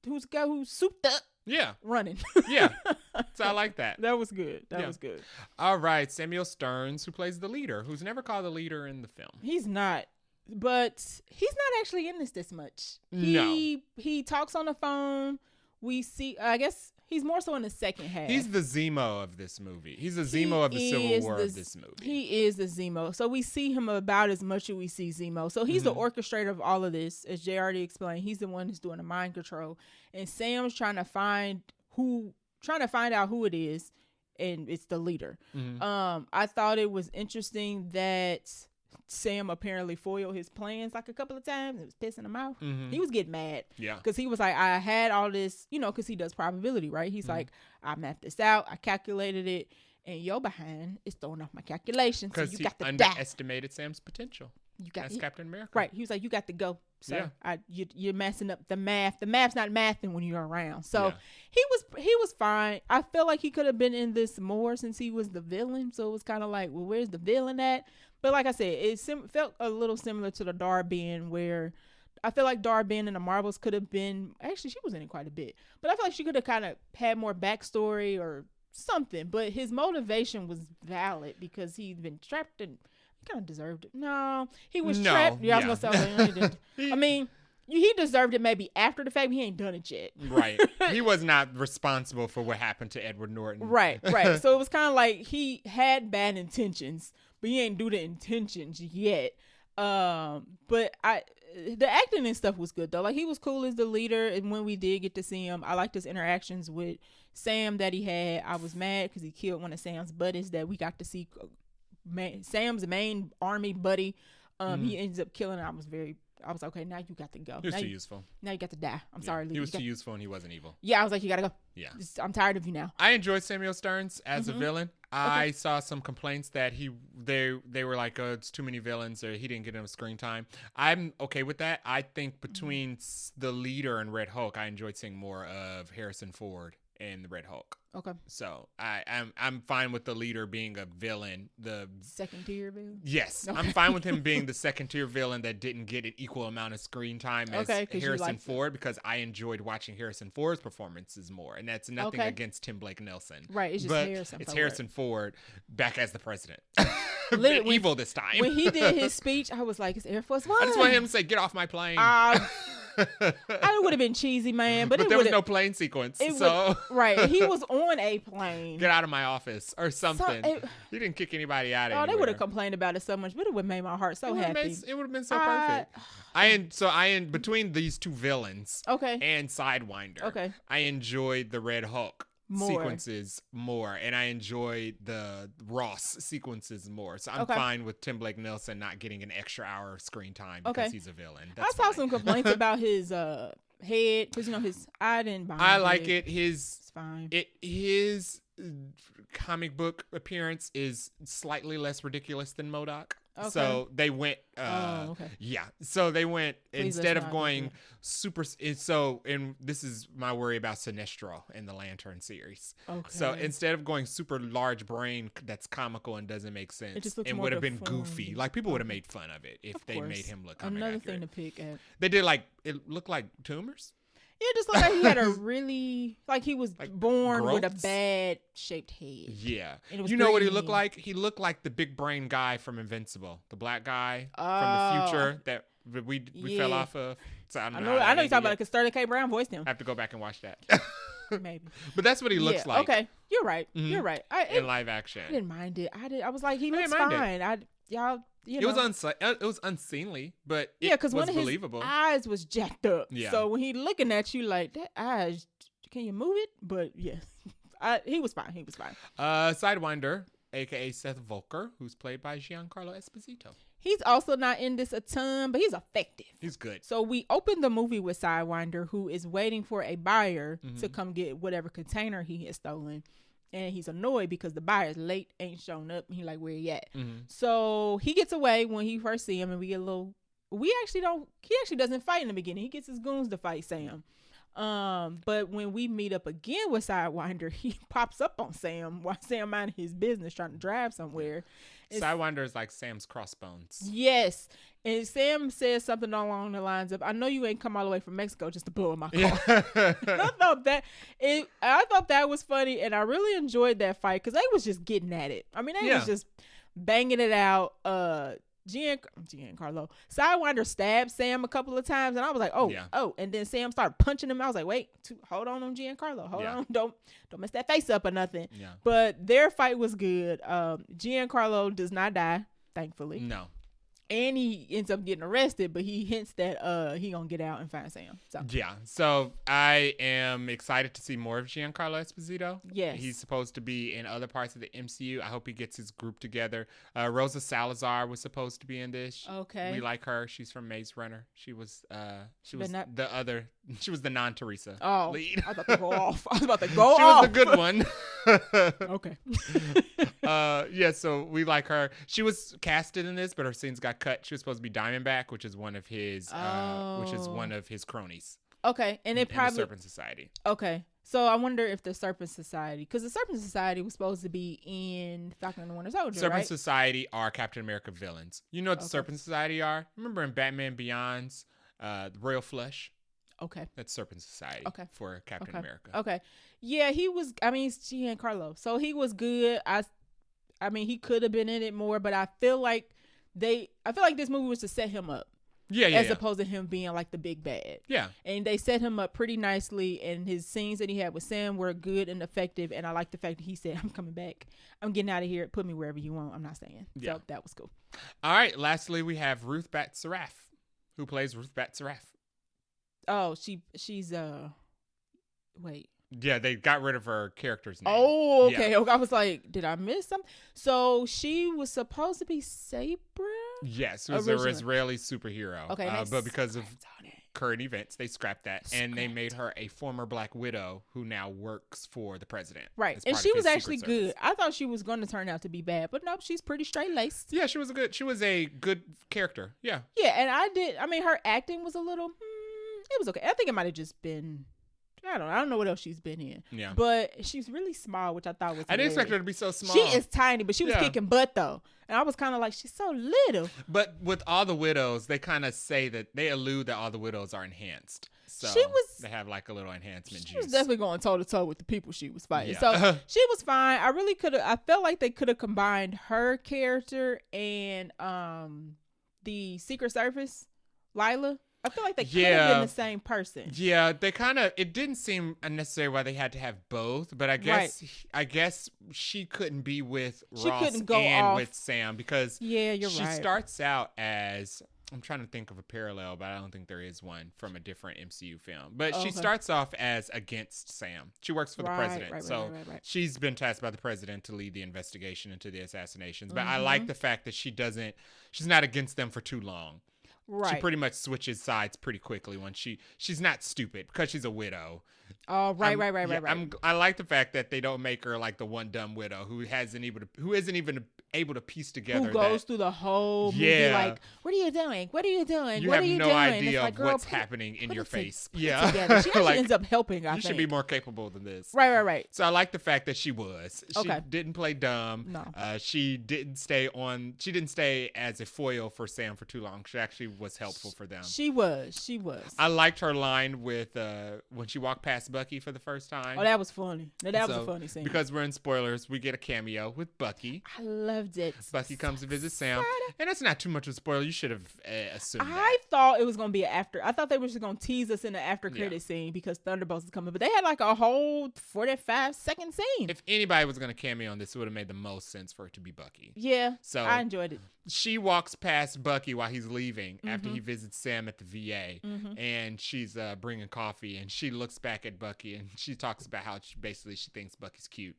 Who's souped up. Yeah. Running. Yeah. So I like that. That was good. That was good. All right. Samuel Stearns, who plays the leader, who's never called the leader in the film. He's not. But he's not actually in this much. No. He talks on the phone. We see, I guess he's more so in the second half. He's the Zemo of this movie. He's the Zemo of the Civil War of this movie. He is the Zemo. So we see him about as much as we see Zemo. So he's the orchestrator of all of this. As Jay already explained, he's the one who's doing the mind control. And Sam's trying to find out who it is. And it's the leader. I thought it was interesting that Sam apparently foiled his plans like a couple of times. It was pissing him off. He was getting mad. Yeah. Because he was like, I had all this, because he does probability, right? He's like, I mapped this out. I calculated it. And your behind is throwing off my calculations. Because so he underestimated Sam's potential. As Captain America. Right. He was like, you got to go. So you're messing up the math. The math's not mathing when you're around. So he was fine. I feel like he could have been in this more since he was the villain. So it was kind of like, well, where's the villain at? But like I said, it felt a little similar to the Darben, where I feel like Darben and the Marvels could have been, actually she was in it quite a bit, but I feel like she could have kind of had more backstory or something. But his motivation was valid because he'd been trapped and he kind of deserved it. No, he was trapped. Yeah, I was gonna say, I mean, he deserved it maybe after the fact, but he ain't done it yet. Right. He was not responsible for what happened to Edward Norton. Right. So it was kind of like he had bad intentions, but he ain't do the intentions yet. But the acting and stuff was good though. Like he was cool as the leader, and when we did get to see him, I liked his interactions with Sam that he had. I was mad because he killed one of Sam's buddies that we got to see. Sam's main army buddy. He ends up killing. I was okay. Now you got to go. He was too useful. Now you got to die. I'm sorry, Lee. He was too useful and he wasn't evil. Yeah, I was like, you got to go. Yeah. I'm tired of you now. I enjoyed Samuel Stearns as a villain. I saw some complaints that they were like, oh, it's too many villains, or he didn't get enough screen time. I'm okay with that. I think between the leader and Red Hulk, I enjoyed seeing more of Harrison Ford and the Red Hulk. Okay. So I'm fine with the leader being a villain. The second tier villain? Yes. Okay. I'm fine with him being the second tier villain that didn't get an equal amount of screen time as Harrison Ford, because I enjoyed watching Harrison Ford's performances more. And that's nothing against Tim Blake Nelson. Right. It's just Harrison Ford back as the president. Evil this time. When he did his speech, I was like, it's Air Force One. I just want him to say, get off my plane. I would have been cheesy, man, but there was no plane sequence. Right. He was on a plane. Get out of my office or something. He didn't kick anybody out. Oh, they would have complained about it so much, but it would have made my heart so happy. It would have been so perfect. Between these two villains, and Sidewinder, I enjoyed the Red Hulk sequences more, and I enjoyed the Ross sequences more. So I'm fine with Tim Blake Nelson not getting an extra hour of screen time because he's a villain. I saw some complaints about his head, because I didn't buy it. I like it. It's fine. His comic book appearance is slightly less ridiculous than MODOK. Okay. So they went. okay. Yeah. So they went Please instead let's of not go going there. super. And this is my worry about Sinestro in the Lantern series. Okay. So instead of going super large brain that's comical and doesn't make sense, just looks it more would have been deformed. goofy. Like people would have made fun of it if Of they course. made him look comic Another accurate. thing to pick at. They did like it looked like tumors. Yeah, it just looked like he had a really like he was Like born with a growths? bad shaped head. Yeah. And it was You know what he green. looked like? He looked like the big brain guy from Invincible, the black guy Oh. from the future that we fell Yeah. off of. So I know you're talking about it because Sterling K. Brown voiced him. I have to go back and watch that. Maybe. But that's what he looks like Okay, you're right. Mhm. You're right. in live action. I didn't mind it. I was like, he I looks didn't mind fine. It was unseemly, but yeah, because was one of his believable. eyes was jacked up. Yeah. So when he looking at you like that eyes, can you move it? But yeah, he was fine. He was fine. Sidewinder, aka Seth Volker, who's played by Giancarlo Esposito. He's also not in this a ton, but he's effective. He's good. So we opened the movie with Sidewinder, who is waiting for a buyer to Mhm. come get whatever container he has stolen. And he's annoyed because the buyer's late, ain't shown up. And he like, where he at? Mhm. So he gets away when he first see him, and we get a little. He actually doesn't fight in the beginning. He gets his goons to fight Sam. But when we meet up again with Sidewinder, he pops up on Sam while Sam minding his business trying to drive somewhere. Sidewinder is like Sam's crossbones. Yes. And Sam says something along the lines of, I know you ain't come all the way from Mexico just to blow in my car. Yeah. I thought that was funny, and I really enjoyed that fight because they was just getting at it. I mean, they was just banging it out. Giancarlo Sidewinder stabbed Sam a couple of times, and I was like, oh, and then Sam started punching him. I was like, wait, hold on, Giancarlo, hold on, don't mess that face up or nothing. Yeah. But their fight was good. Giancarlo does not die, thankfully. No. And he ends up getting arrested, but he hints that he gonna get out and find Sam. So Yeah. So I am excited to see more of Giancarlo Esposito. Yes. He's supposed to be in other parts of the MCU. I hope he gets his group together. Rosa Salazar was supposed to be in this. Okay. We like her. She's from Maze Runner. She was she was the non-Teresa lead. I was about to go off. I was about to go She off. was the good one. Okay. Yeah, so we like her. She was casted in this, but her scenes got cut. She was supposed to be Diamondback, which is one of his cronies. Okay, and it in probably the Serpent Society. Okay, so I wonder if the Serpent Society, because the Serpent Society was supposed to be in Falcon and the Winter Soldier, Serpent right? Society are Captain America villains. You know what the Serpent Society are? Remember in Batman Beyond's Royal Flush? Okay. That's Serpent Society for Captain America. Okay. Yeah, he was, it's Giancarlo. So he was good. I mean, he could have been in it more, but I feel like this movie was to set him up. As opposed to him being like the big bad. Yeah. And they set him up pretty nicely, and his scenes that he had with Sam were good and effective, and I like the fact that he said, I'm coming back. I'm getting out of here. Put me wherever you want. I'm not staying. Yeah. So that was cool. All right. Lastly, we have Ruth Bat-Saraf, who plays Ruth Bat-Saraf. Oh, she's wait. Yeah, they got rid of her character's name. Oh, okay. Yeah. I was like, did I miss something? So she was supposed to be Sabra? Yes, it was an Israeli superhero. Okay, but because of current events, they scrapped that, and they made her a former Black Widow who now works for the president. Right, and she was actually good. I thought she was going to turn out to be bad, but nope, she's pretty straight laced. Yeah, she was a good character. Yeah. Yeah, and her acting was a little, it was okay. I think it might have just been, I don't know what else she's been in. Yeah. But she's really small, which I thought was hilarious. I didn't expect her to be so small. She is tiny, but she was kicking butt though. And I was kind of like, she's so little. But with all the widows, they kind of say that they allude that all the widows are enhanced. So they have like a little enhancement juice. She was definitely going toe to toe with the people she was fighting. Yeah. So she was fine. I felt like they could have combined her character and the Secret Service, Lila. I feel like they could have been the same person. Yeah, it didn't seem unnecessary why they had to have both, but I guess she couldn't be with Ross and with Sam because she starts out as, I'm trying to think of a parallel, but I don't think there is one from a different MCU film. But she starts off as against Sam. She works for the president. She's been tasked by the president to lead the investigation into the assassinations. But I like the fact that she's not against them for too long. Right. She pretty much switches sides pretty quickly when she's not stupid because she's a widow. Oh, right. I like the fact that they don't make her like the one dumb widow who isn't even able to piece together. Who goes through the whole movie like, what are you doing? What are you doing? You what have are you no doing? idea like, of what's happening in your face. She actually ends up helping, I think. You should be more capable than this. Right. So I like the fact that she was. She didn't play dumb. No. She didn't stay as a foil for Sam for too long. She actually was helpful for them. She was. I liked her line with when she walked past Bucky for the first time. Oh, that was funny. That was a funny scene. Because we're in spoilers, we get a cameo with Bucky. I loved it. Bucky comes to visit Sam. And that's not too much of a spoiler. You should have assumed that. I thought it was going to be an after. I thought they were just going to tease us in the after credit scene because Thunderbolts is coming. But they had like a whole 45-second scene. If anybody was going to cameo on this, it would have made the most sense for it to be Bucky. Yeah. So I enjoyed it. She walks past Bucky while he's leaving after he visits Sam at the VA, and she's bringing coffee, and she looks back at Bucky, and she talks about how she thinks Bucky's cute,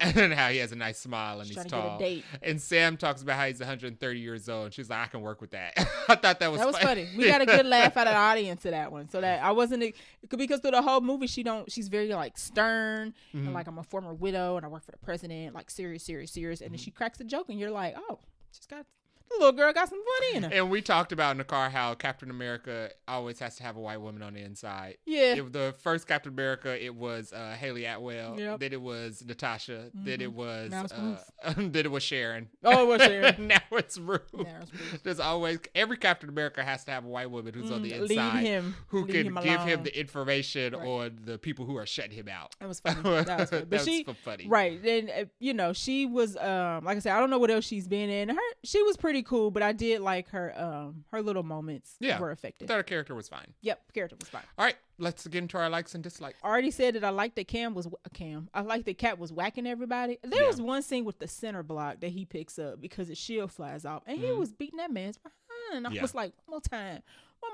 and how he has a nice smile and he's tall. And Sam talks about how he's 130 years old, and she's like, I can work with that. I thought that was funny. We got a good laugh out of the audience to that one. So that I wasn't, because through the whole movie she's very like stern and like, I'm a former widow and I work for the president, like serious, and then she cracks a joke and you're like, oh, the little girl got some fun in her. And we talked about in the car how Captain America always has to have a white woman on the inside. Yeah. The first Captain America, it was Haley Atwell. Yep. Then it was Natasha. Then it was then it was Sharon. Oh, it was Sharon. Now it's Ruth. There's always every Captain America has to have a white woman who's on the inside who can give him the information on the people who are shutting him out. That was funny. But that was funny. Right. Then she was like I said, I don't know what else she's been in. She was pretty cool, but I did like her little moments were effective. I thought her character was fine. Yep, character was fine. All right, let's get into our likes and dislikes. I already said that I liked that I liked that Cat was whacking everybody. There was one scene with the center block that he picks up because his shield flies off, and he was beating that man's behind. I was like, one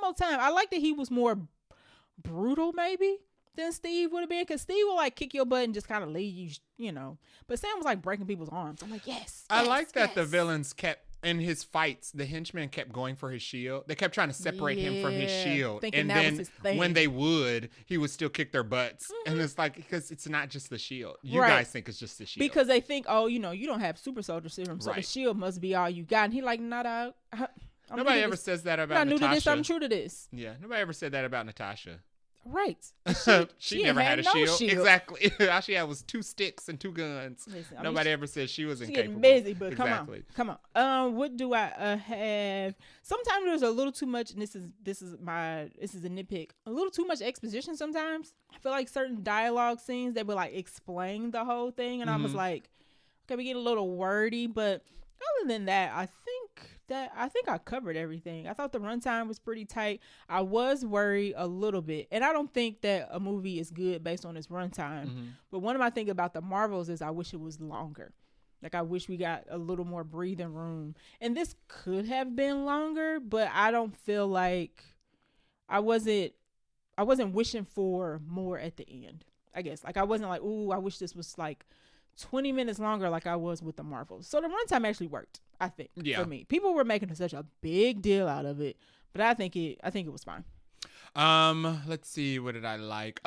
more time. I like that he was more brutal, maybe, than Steve would have been, because Steve will like kick your butt and just kind of leave you, But Sam was like breaking people's arms. I'm like, I like that the villains kept. In his fights, the henchmen kept going for his shield. They kept trying to separate him from his shield. And then when they would, he would still kick their butts. And it's like, because it's not just the shield. You guys think it's just the shield. Because they think, you don't have super soldier serum, so the shield must be all you got. And he like, nobody ever says that about Natasha. I'm new to this, I'm true to this. Yeah, nobody ever said that about Natasha. Right. She never had a shield. Exactly. All she had was 2 sticks and 2 guns. Listen, nobody ever said she was incapable. Getting busy, but come on. What do I have? Sometimes there's a little too much, and this is a nitpick. A little too much exposition sometimes. I feel like certain dialogue scenes that would like explain the whole thing, and I was like, okay, we get a little wordy, but other than that, I think I covered everything. I thought the runtime was pretty tight. I was worried a little bit, and I don't think that a movie is good based on its runtime. But one of my things about the Marvels is I wish it was longer. Like, I wish we got a little more breathing room. And this could have been longer, but I don't feel like I wasn't wishing for more at the end, I guess. Like, I wasn't like, ooh, I wish this was like 20 minutes longer like I was with the Marvels. So the runtime actually worked, I think, for me. People were making such a big deal out of it, but I think it was fine. Let's see, what did I like?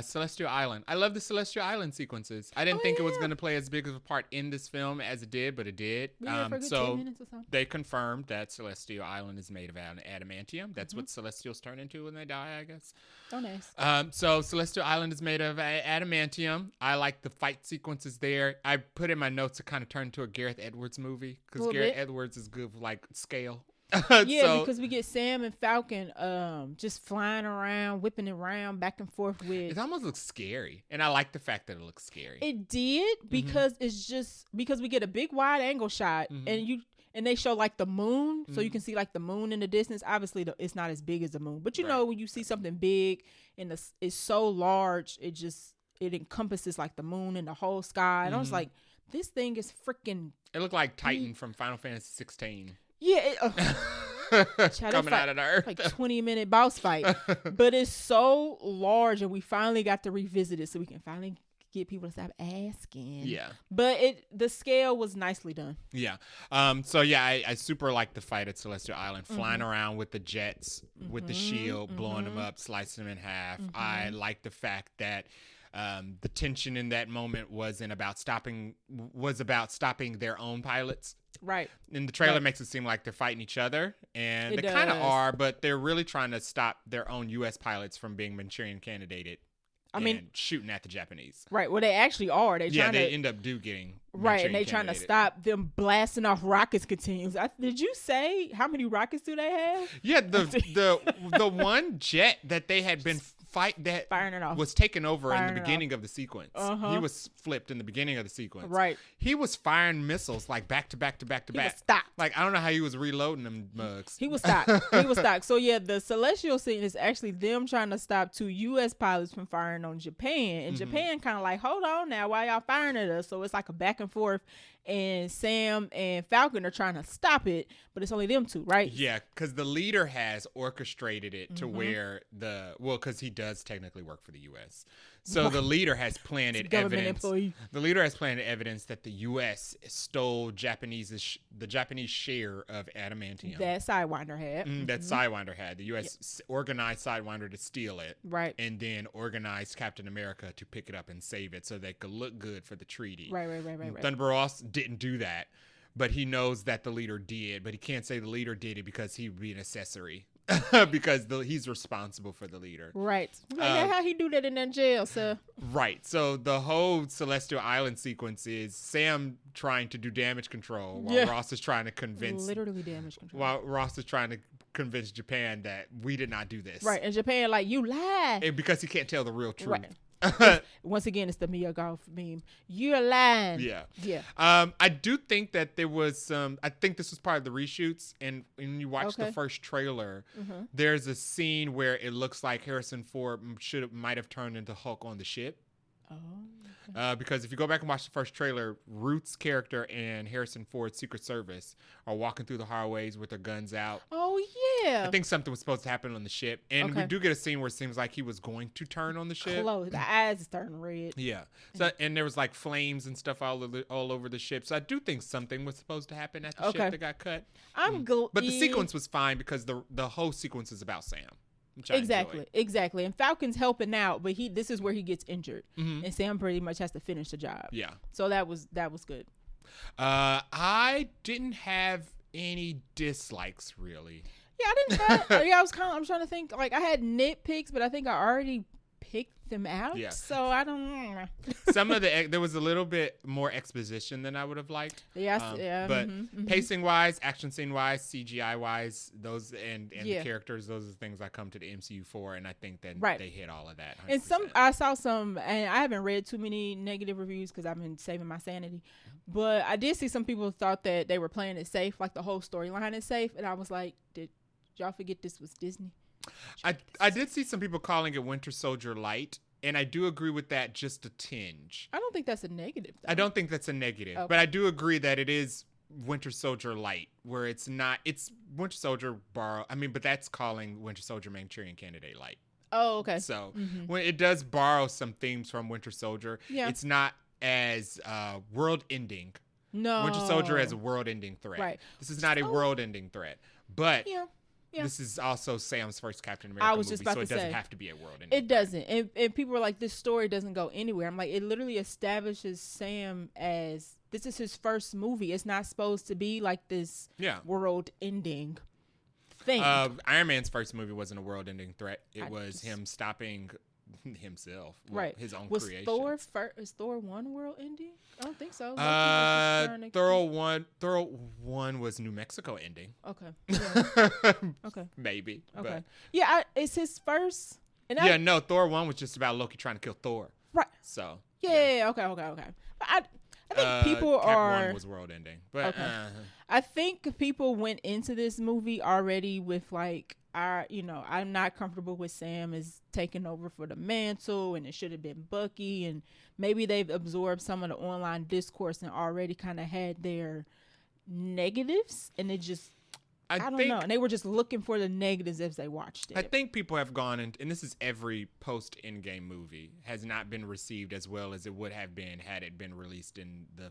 Celestial Island. I love the Celestial Island sequences. I didn't think it was going to play as big of a part in this film as it did, but it did. For a good 10 minutes or so. They confirmed that Celestial Island is made of adamantium. That's what Celestials turn into when they die, I guess. Don't ask. So Celestial Island is made of adamantium. I like the fight sequences there. I put in my notes to kind of turn into a Gareth Edwards movie, because Gareth Edwards is good with like scale. Because we get Sam and Falcon just flying around, whipping around back and forth with. It almost looks scary, and I like the fact that it looks scary. It did, because it's just because we get a big wide angle shot, and they show like the moon, so you can see like the moon in the distance. Obviously, it's not as big as the moon, but you know when you see something big and it's so large, it encompasses like the moon and the whole sky. And I was like, this thing is freaking. It looked like Titan from Final Fantasy 16. Yeah, coming out of the earth. Like 20-minute boss fight, but it's so large, and we finally got to revisit it, so we can finally get people to stop asking. Yeah. But the scale was nicely done. Yeah. So yeah, I super like the fight at Celestial Island, flying around with the jets, with the shield, blowing them up, slicing them in half. I like the fact that the tension in that moment was about stopping their own pilots. Right. And the trailer makes it seem like they're fighting each other, and they kind of are, but they're really trying to stop their own U.S. pilots from being Manchurian candidated. Shooting at the Japanese. Right. Well, they actually are. They end up getting right, and they trying to stop them blasting off rockets continues. Did you say how many rockets do they have? Yeah, the one jet that they had been firing it off was taken over in the beginning of the sequence. He was flipped in the beginning of the sequence. Right. He was firing missiles like back to back to back to back. He was stopped. Like I don't know how he was reloading them mugs. He was stopped. So yeah, the celestial scene is actually them trying to stop 2 U.S. pilots from firing on Japan, and Japan kind of like, hold on now, why y'all firing at us? So it's like a back and forth, and Sam and Falcon are trying to stop it, but it's only them 2, right? Yeah, because the leader has orchestrated it to where because he does technically work for the U.S. So the leader has planted evidence. Employee. The leader has planted evidence that the U.S. stole the Japanese share of adamantium. That Sidewinder had. That Sidewinder had. The U.S. organized Sidewinder to steal it. Right. And then organized Captain America to pick it up and save it so they could look good for the treaty. Right. Thunderbolts didn't do that, but he knows that the leader did. But he can't say the leader did it because he would be an accessory. Because he's responsible for the leader. Right. How he do that in that jail, sir? Right. So the whole Celestial Island sequence is Sam trying to do damage control while Ross is trying to convince... Literally damage control. While Ross is trying to convince Japan that we did not do this. Right. And Japan like, you lie. And because he can't tell the real truth. Right. Once again, it's the Mia Goth meme. You're lying. Yeah. I do think that there was some. I think this was part of the reshoots, and when you watch the first trailer, there's a scene where it looks like Harrison Ford might have turned into Hulk on the ship. Oh. Because if you go back and watch the first trailer, Ruth's character and Harrison Ford's Secret Service are walking through the hallways with their guns out. Oh, yeah. I think something was supposed to happen on the ship. And we do get a scene where it seems like he was going to turn on the ship. Close. The eyes is turning red. Yeah. So and there was like flames and stuff all over the ship. So I do think something was supposed to happen at the ship that got cut. But the sequence was fine because the whole sequence is about Sam. Exactly. And Falcon's helping out, but this is where he gets injured, and Sam pretty much has to finish the job. Yeah. So that was good. I didn't have any dislikes really. Yeah, I didn't. I'm trying to think. Like I had nitpicks, but I think I already picked them out. Yeah. So I don't. Some of there was a little bit more exposition than I would have liked. Yeah. But pacing wise, action scene wise, CGI wise, those and the characters, those are the things I come to the MCU for, and I think that they hit all of that. 100%. And I saw some, and I haven't read too many negative reviews because I've been saving my sanity. But I did see some people thought that they were playing it safe, like the whole storyline is safe, and I was like, did y'all forget this was Disney? I did see some people calling it Winter Soldier Light, and I do agree with that just a tinge. I don't think that's a negative, though. I don't think that's a negative, but I do agree that it is Winter Soldier Light, where it's Winter Soldier but that's calling Winter Soldier Manchurian Candidate Light. Oh, okay. So when it does borrow some themes from Winter Soldier, it's not as world-ending. No. Winter Soldier as a world-ending threat. Right. This is not a world-ending threat, but... Yeah. This is also Sam's first Captain America movie, so it doesn't have to be a world ending. It doesn't. And people were like, this story doesn't go anywhere. I'm like, it literally establishes Sam as, this is his first movie. It's not supposed to be like this world ending thing. Iron Man's first movie wasn't a world ending threat. It was him stopping himself, his own creation. Is Thor 1 world ending? I don't think so. Thor 1 was New Mexico ending. Okay. Yeah. Okay. Maybe. Okay. But. Yeah, it's his first. And Thor 1 was just about Loki trying to kill Thor. Right. So. Yeah. Okay. But I think people Cap are. 1 was world ending, but I think people went into this movie already with like, I'm not comfortable with Sam is taking over for the mantle, and it should have been Bucky, and maybe they've absorbed some of the online discourse and already kind of had their negatives, and it just I don't know. And they were just looking for the negatives as they watched it. I think people have gone and this is every post-Endgame movie has not been received as well as it would have been had it been released in the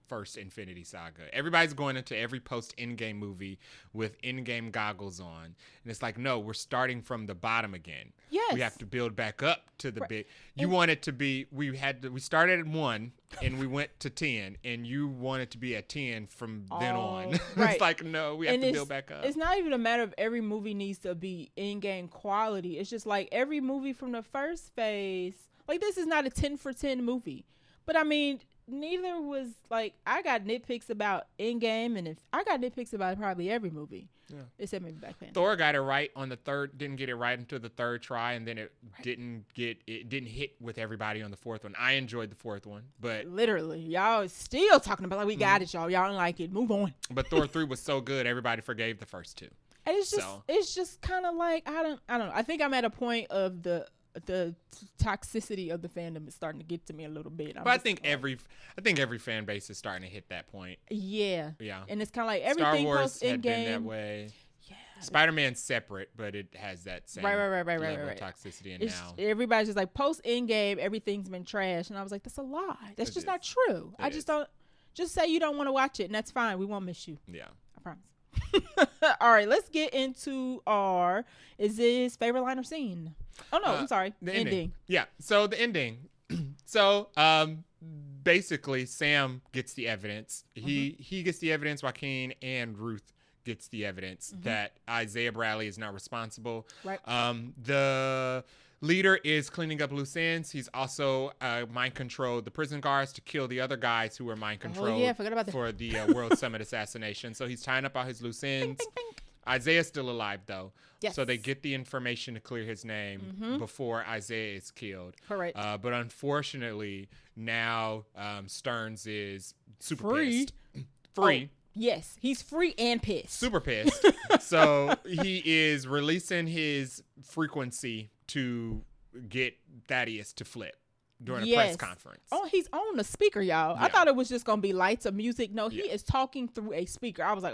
first Infinity Saga. Everybody's going into every post-Endgame movie with Endgame goggles on. And it's like, no, we're starting from the bottom again. Yes. We have to build back up to the big. You want it to be, we started at 1 and we went to 10 and you want it to be at 10 from then on. Right. It's like, no, we have to build back up. It's not even a matter of every movie needs to be in-game quality. It's just like every movie from the first phase, like this is not a 10 for 10 movie. But I mean, neither was like, I got nitpicks about in-game and if I got nitpicks about probably every movie. Yeah. Except maybe Black Panther. Thor got it right on the third, didn't get it right until the third try, and then it didn't hit with everybody on the fourth one. I enjoyed the fourth one, but literally, y'all still talking about like we got it, y'all. Y'all don't like it. Move on. But Thor 3 was so good, everybody forgave the first two. And it's just kind of like I don't know. I think I'm at a point of the toxicity of the fandom is starting to get to me a little bit. But I think every fan base is starting to hit that point. Yeah. Yeah. And it's kind of like everything Star Wars post in had game been that way. Yeah. Spider-Man's separate, but it has that same level of toxicity. And now everybody's just like post in game, everything's been trash, and I was like, that's a lie. That's just not true. I just don't. Just say you don't want to watch it, and that's fine. We won't miss you. Yeah. I promise. All right, let's get into is this favorite line or scene? Oh no, I'm sorry. The ending. Yeah. So the ending. So basically Sam gets the evidence. He gets the evidence. Joaquin and Ruth gets the evidence that Isaiah Bradley is not responsible. Right. The leader is cleaning up loose ends. He's also mind controlled the prison guards to kill the other guys who were mind controlled forgot about that. for the World Summit assassination. So he's tying up all his loose ends. Bing, bing, bing. Isaiah's still alive though. Yes. So they get the information to clear his name before Isaiah is killed. Correct. But unfortunately now Stearns is super pissed. Free. Oh. Yes, he's free and pissed. Super pissed. So he is releasing his frequency to get Thaddeus to flip during a press conference. Oh, he's on the speaker, y'all. Yeah. I thought it was just gonna be lights or music. No, he is talking through a speaker. I was like,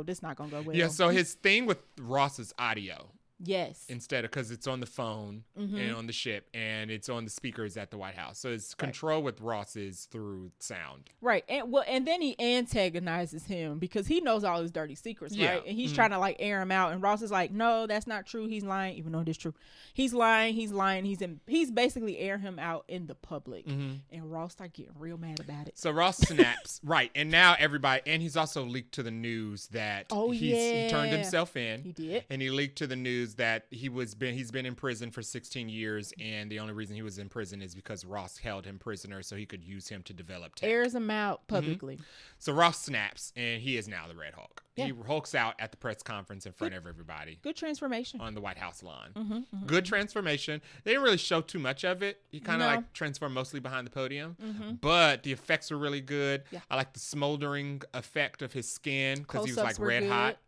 this is not gonna go well. Yeah. So his thing with Ross is audio. Yes. Instead of, because it's on the phone and on the ship and it's on the speakers at the White House. So his control with Ross is through sound. Right. And then he antagonizes him because he knows all his dirty secrets, right? And he's trying to like air him out. And Ross is like, no, that's not true. He's lying, even though it is true. He's lying. He's basically airing him out in the public. And Ross started getting real mad about it. So Ross snaps. Right. And now everybody, and he's also leaked to the news that he turned himself in. He did. And he leaked to the news that he's been in prison for 16 years, and the only reason he was in prison is because Ross held him prisoner so he could use him to develop tech. Airs him out publicly. So Ross snaps, and he is now the Red Hulk. Yeah. He hulks out at the press conference in front of everybody. Good transformation. On the White House lawn. Good transformation. They didn't really show too much of it. He kind of like transformed mostly behind the podium. But the effects were really good. Yeah. I like the smoldering effect of his skin because he was like red hot.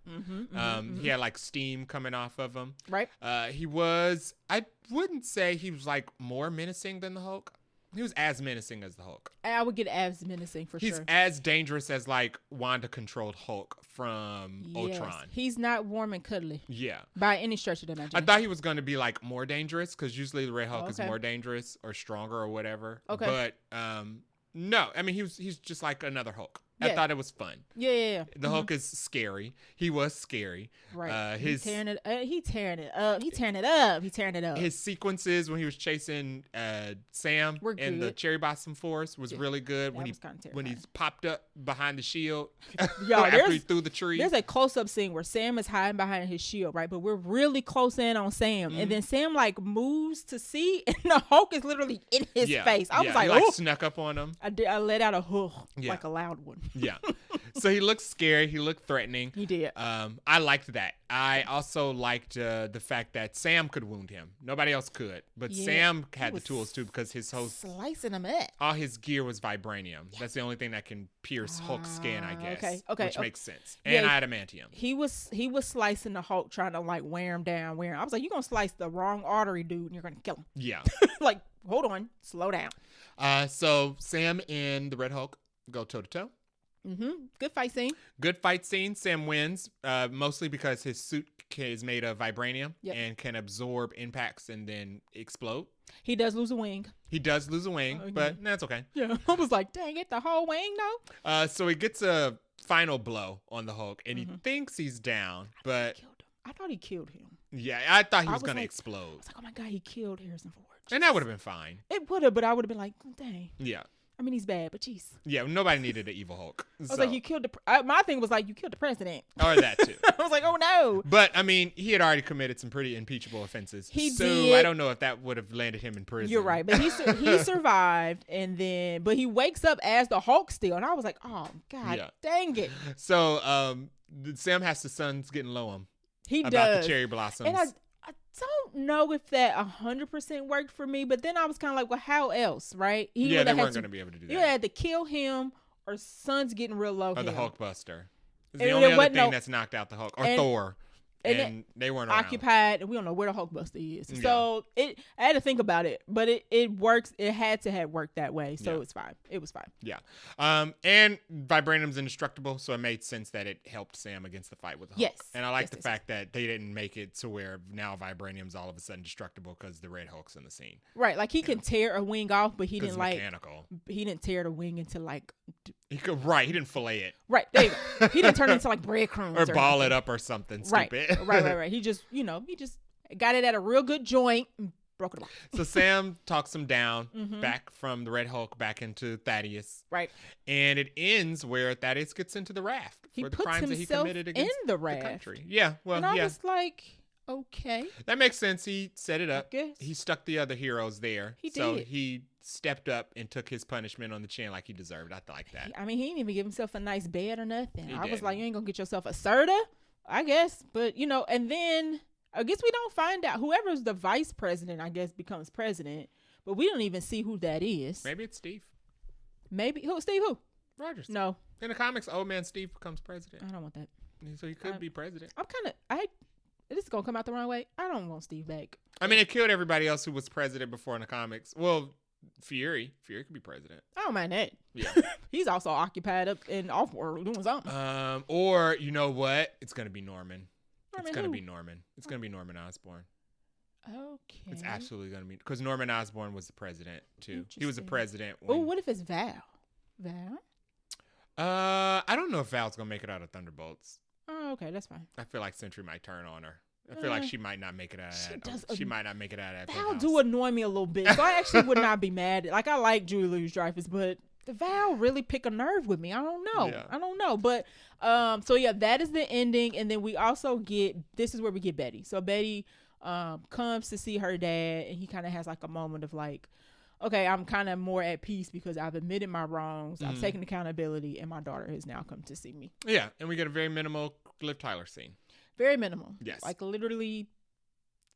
He had like steam coming off of him. Right. I wouldn't say he was like more menacing than the Hulk. He was as menacing as the Hulk. I would get as menacing for sure. He's as dangerous as like Wanda-controlled Hulk from Ultron. He's not warm and cuddly. Yeah. By any stretch of the imagination. I thought he was going to be like more dangerous because usually the Red Hulk is more dangerous or stronger or whatever. Okay. But no, I mean he's just like another Hulk. I thought it was fun. Yeah. The Hulk is scary. He was scary. Right. He's tearing it up. His sequences when he was chasing Sam and the Cherry Blossom Forest was really good. When he popped up behind the shield after he threw the tree. There's a close-up scene where Sam is hiding behind his shield, right? But we're really close in on Sam. And then Sam like moves to see and the Hulk is literally in his face. I was like, he, like snuck up on him. I let out a like a loud one. Yeah. So he looked scary. He looked threatening. He did. I liked that. I also liked the fact that Sam could wound him. Nobody else could. But Sam had the tools too because his whole slicing him up. All his gear was vibranium. Yeah. That's the only thing that can pierce Hulk's skin, I guess. Okay. Which makes sense. And adamantium. He was slicing the Hulk, trying to like wear him down. I was like, you're gonna slice the wrong artery, dude, and you're gonna kill him. Yeah. Like, hold on, slow down. So Sam and the Red Hulk go toe to toe. Good fight scene. Good fight scene. Sam wins, mostly because his suit is made of vibranium and can absorb impacts and then explode. He does lose a wing. But that's okay. Yeah, I was like, dang it, the whole wing though. So he gets a final blow on the Hulk, and he thinks he's down, but I thought he killed him. Yeah, I thought he was going to explode. I was like, oh my God, he killed Harrison Ford. Jeez. And that would have been fine. It would have, but I would have been like, dang. Yeah. I mean, he's bad, but jeez. Yeah, nobody needed an evil Hulk. I was like, you killed my thing was like, you killed the president. Or that too. I was like, oh no. But, I mean, he had already committed some pretty impeachable offenses. He so did. I don't know if that would have landed him in prison. You're right. But he survived, but he wakes up as the Hulk still. And I was like, oh, God, dang it. So Sam has the sun's getting low on him. He about does. The cherry blossoms. And I don't know if that 100% worked for me, but then I was kind of like, well, how else, right? They weren't going to be able to do that. You had to kill him, or sun's getting real low. Or the Hulkbuster. It's And the only other thing that's knocked out the Hulk. Or Thor. And they weren't occupied, and we don't know where the Hulkbuster is. Yeah. So I had to think about it, but it works. It had to have worked that way, so it's fine. It was fine. Yeah. And vibranium's indestructible, so it made sense that it helped Sam against the fight with the Hulk. Yes. And I like the fact that they didn't make it to where now vibranium's all of a sudden destructible because the Red Hulk's in the scene. Right, like he can tear a wing off, but he didn't mechanical. He didn't tear the wing into like. He didn't fillet it. Right, there you go. He didn't turn it into like breadcrumbs or ball it up or something stupid. Right. He just got it at a real good joint and broke it apart. So Sam talks him down back from the Red Hulk back into Thaddeus. Right. And it ends where Thaddeus gets into the raft for the crimes that he committed against the raft. country. Yeah, well, and I was like, okay. That makes sense. He set it up. I guess. He stuck the other heroes there. He so did. He stepped up and took his punishment on the chin like he deserved. I like that. I mean, he didn't even give himself a nice bed or nothing. He I was didn't. like, you ain't gonna get yourself a Serta, I guess. But, and then I guess we don't find out. Whoever's the vice president, I guess, becomes president. But we don't even see who that is. Maybe it's Steve. Maybe. Who? Steve who? Rogers. No. In the comics, old man Steve becomes president. I don't want that. So he could be president. This is going to come out the wrong way. I don't want Steve back. I mean, it killed everybody else who was president before in the comics. Well, Fury could be president. I don't mind that. Yeah. He's also occupied up in Offworld doing something. Or you know what? It's going to be Norman. It's going to be Norman. It's going to be Norman Osborn. Okay. It's absolutely going to be, because Norman Osborn was the president too. He was the president. Oh, what if it's Val? Val? I don't know if Val's going to make it out of Thunderbolts. Oh, okay, that's fine. I feel like Sentry might turn on her. I feel like she might not make it out of that. She might not make it out of that. Val do annoy me a little bit, so I actually would not be mad. Like, I like Julie Louis-Dreyfus, but the Val really pick a nerve with me. I don't know. Yeah. I don't know. But so yeah, that is the ending, and then we also this is where we get Betty. So Betty comes to see her dad, and he kind of has like a moment of like, okay, I'm kind of more at peace because I've admitted my wrongs. I've taken accountability, and my daughter has now come to see me. Yeah, and we get a very minimal Liv Tyler scene. Very minimal. Yes. Like literally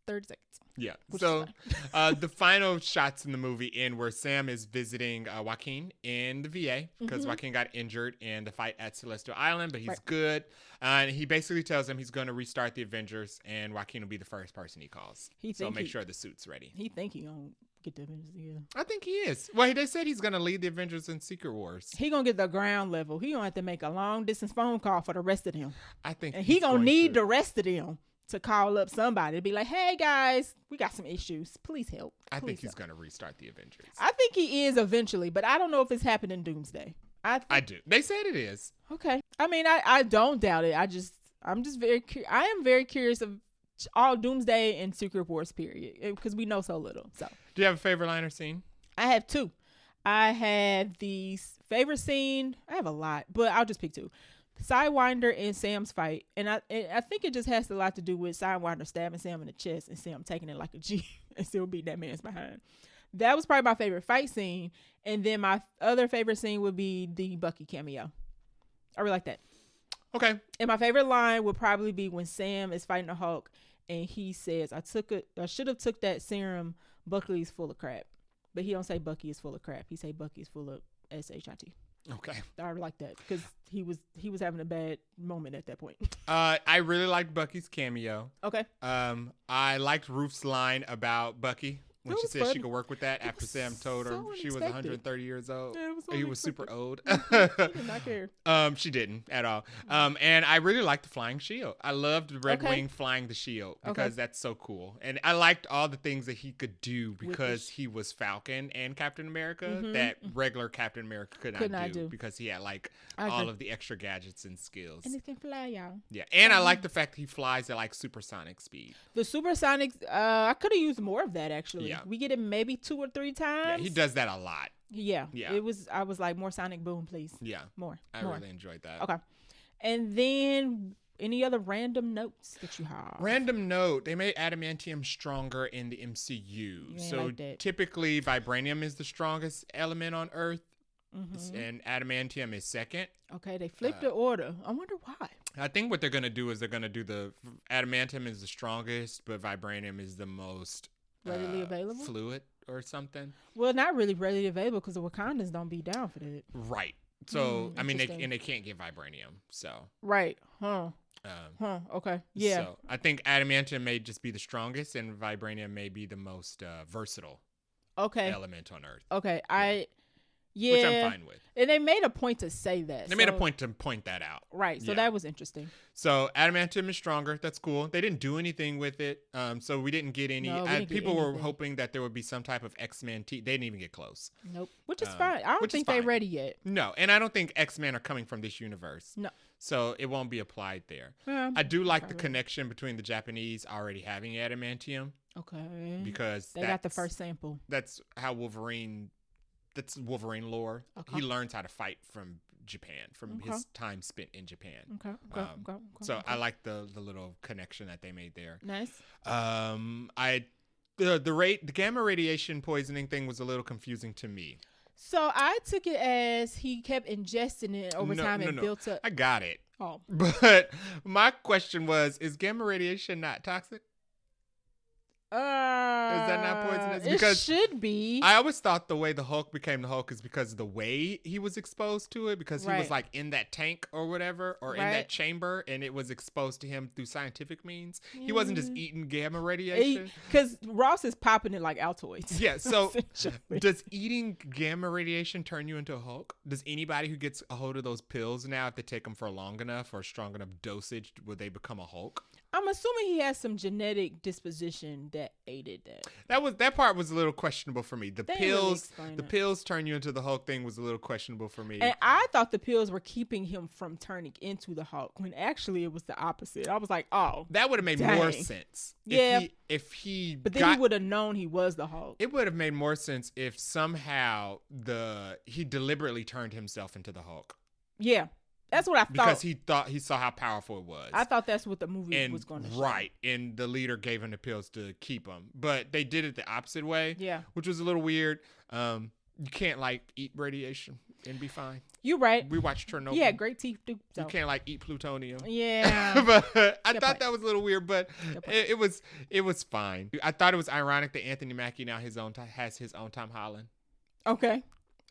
30 seconds. Yeah. So the final shots in the movie end where Sam is visiting Joaquin in the VA because Joaquin got injured in the fight at Celestial Island, but he's good. And he basically tells him he's going to restart the Avengers, and Joaquin will be the first person he calls. So make sure the suit's ready. He think he gonna get the Avengers together. I think he is. Well, they said he's going to lead the Avengers in Secret Wars. He gonna get the ground level. He gonna have to make a long distance phone call for the rest of them. I think, and he gonna need the rest of them to call up somebody to be like, hey guys, we got some issues. Please help. I think he's going to restart the Avengers. I think he is eventually, but I don't know if it's happening Doomsday. I do. They said it is. Okay. I mean, I don't doubt it. I'm just very I am very curious of all Doomsday and Secret Wars period because we know so little. So, do you have a favorite line or scene? I have two. I have the favorite scene. I have a lot, but I'll just pick two. Sidewinder and Sam's fight, and I think it just has a lot to do with Sidewinder stabbing Sam in the chest and Sam taking it like a G and still beating that man's behind. That was probably my favorite fight scene, and then my other favorite scene would be the Bucky cameo. I really like that. Okay. And my favorite line would probably be when Sam is fighting the Hulk, and he says, "I should have took that serum. Buckley's full of crap," but he don't say Bucky is full of crap. He say Bucky is full of shit. Okay. I like that because he was having a bad moment at that point. I really liked Bucky's cameo. Okay. I liked Ruth's line about Bucky when It she was said she funny. could work with that It after was Sam told her so she was unexpected. 130 years old. Yeah, it was so he was super old. She did not care. She didn't at all. And I really liked the flying shield. I loved Red Okay. Wing flying the shield because Okay. that's so cool. And I liked all the things that he could do because he was Falcon and Captain America that regular Captain America could not do because he had like all of the extra gadgets and skills. And it can fly, y'all. Yeah, and I like the fact that he flies at like supersonic speed. The supersonic, I could have used more of that actually. Yeah. We get it maybe 2 or 3 times. Yeah, he does that a lot. Yeah. Yeah. I was like, more sonic boom, please. Yeah, More. I really enjoyed that. Okay. And then any other random notes that you have? Random note, they made adamantium stronger in the MCU. So like that. typically vibranium is the strongest element on Earth and adamantium is second. Okay, they flipped the order. I wonder why. I think what they're going to do is they're going to do the adamantium is the strongest, but vibranium is the most Readily available? fluid or something. Well, not really readily available because the Wakandans don't be down for that. Right. So, I mean, interesting. they can't get vibranium. So, Right. Huh. Okay. Yeah. So I think adamantium may just be the strongest and vibranium may be the most versatile Okay. element on Earth. Okay. Yeah. Which I'm fine with. And they made a point to say that. They made a point to point that out. Right. So Yeah. that was interesting. So adamantium is stronger. That's cool. They didn't do anything with it. So we didn't get any. No, we didn't get people were anything. hoping that there would be some type of X-Men. They didn't even get close. Nope. Which is fine. I don't which is think they're fine. ready yet. No, and I don't think X-Men are coming from this universe. No. So it won't be applied there. Yeah, I do like the probably. connection between the Japanese already having adamantium Okay. because They got the first sample. That's how Wolverine. That's Wolverine lore. Okay. He learns how to fight from Japan, from his time spent in Japan. Okay. So I like the little connection that they made there. Nice. The gamma radiation poisoning thing was a little confusing to me. So I took it as he kept ingesting it over time and built up. I got it. Oh. But my question was, is gamma radiation not toxic? Is that not poisonous? It should be. I always thought the way the Hulk became the Hulk is because of the way he was exposed to it, because he was like in that tank or whatever, or in that chamber, and it was exposed to him through scientific means. He wasn't just eating gamma radiation. Because Ross is popping it like Altoids. Yeah, so does eating gamma radiation turn you into a Hulk? Does anybody who gets a hold of those pills now, if they take them for long enough or strong enough dosage, will they become a Hulk? I'm assuming he has some genetic disposition that aided that. That part was a little questionable for me. The pills turn you into the Hulk thing was a little questionable for me. And I thought the pills were keeping him from turning into the Hulk when actually it was the opposite. I was like, oh, that would have made more sense. Yeah, if he but then he would have known he was the Hulk. It would have made more sense if somehow he deliberately turned himself into the Hulk. Yeah. That's what I thought. Because he saw how powerful it was. I thought that's what the movie was going to show. Right. And the leader gave him the pills to keep him. But they did it the opposite way. Yeah. Which was a little weird. You can't eat radiation and be fine. You're right. We watched Chernobyl. Yeah, great teeth too. So. You can't eat plutonium. Yeah. But I thought that was a little weird, but it was fine. I thought it was ironic that Anthony Mackie now has his own Tom Holland. Okay.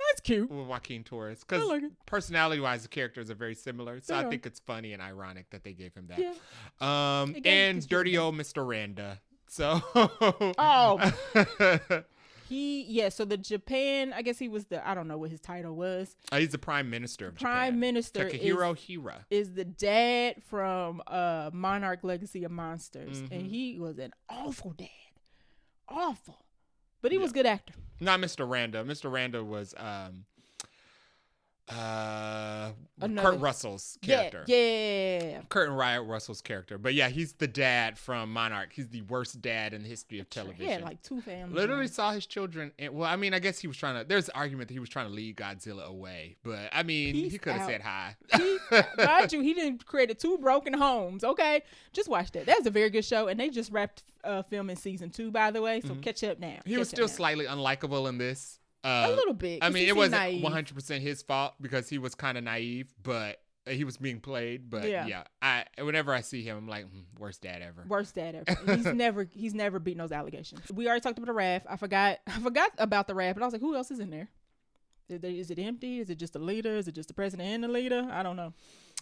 That's cute. With Joaquin Torres. Because personality-wise, the characters are very similar. So I think it's funny and ironic that they gave him that. Yeah. And dirty old Mr. Randa. So. Oh. So the Japan, I guess he was I don't know what his title was. He's the Prime Minister of Japan. Prime Minister Takahiro Hira. Is the dad from Monarch Legacy of Monsters. Mm-hmm. And he was an awful dad. Awful. But he was a good actor. Not Mr. Randa. Mr. Randa was Kurt Russell's character. Yeah. Kurt and Riot Russell's character. But yeah, he's the dad from Monarch. He's the worst dad in the history of television. He had like 2 families. Literally saw his children. I guess he was there's an argument that he was trying to lead Godzilla away. But I mean, he could have said hi. Mind you, he didn't create 2 broken homes. Okay. Just watch that. That was a very good show. And they just wrapped filming season 2, by the way. So catch up now. He was still slightly unlikable in this. A little bit. I mean, it wasn't 100% his fault because he was kind of naive, but he was being played. But yeah, whenever I see him, I'm like, worst dad ever. Worst dad ever. He's never beaten those allegations. We already talked about the raft. I forgot about the raft, but I was like, who else is in there? Is it empty? Is it just the leader? Is it just the president and the leader? I don't know.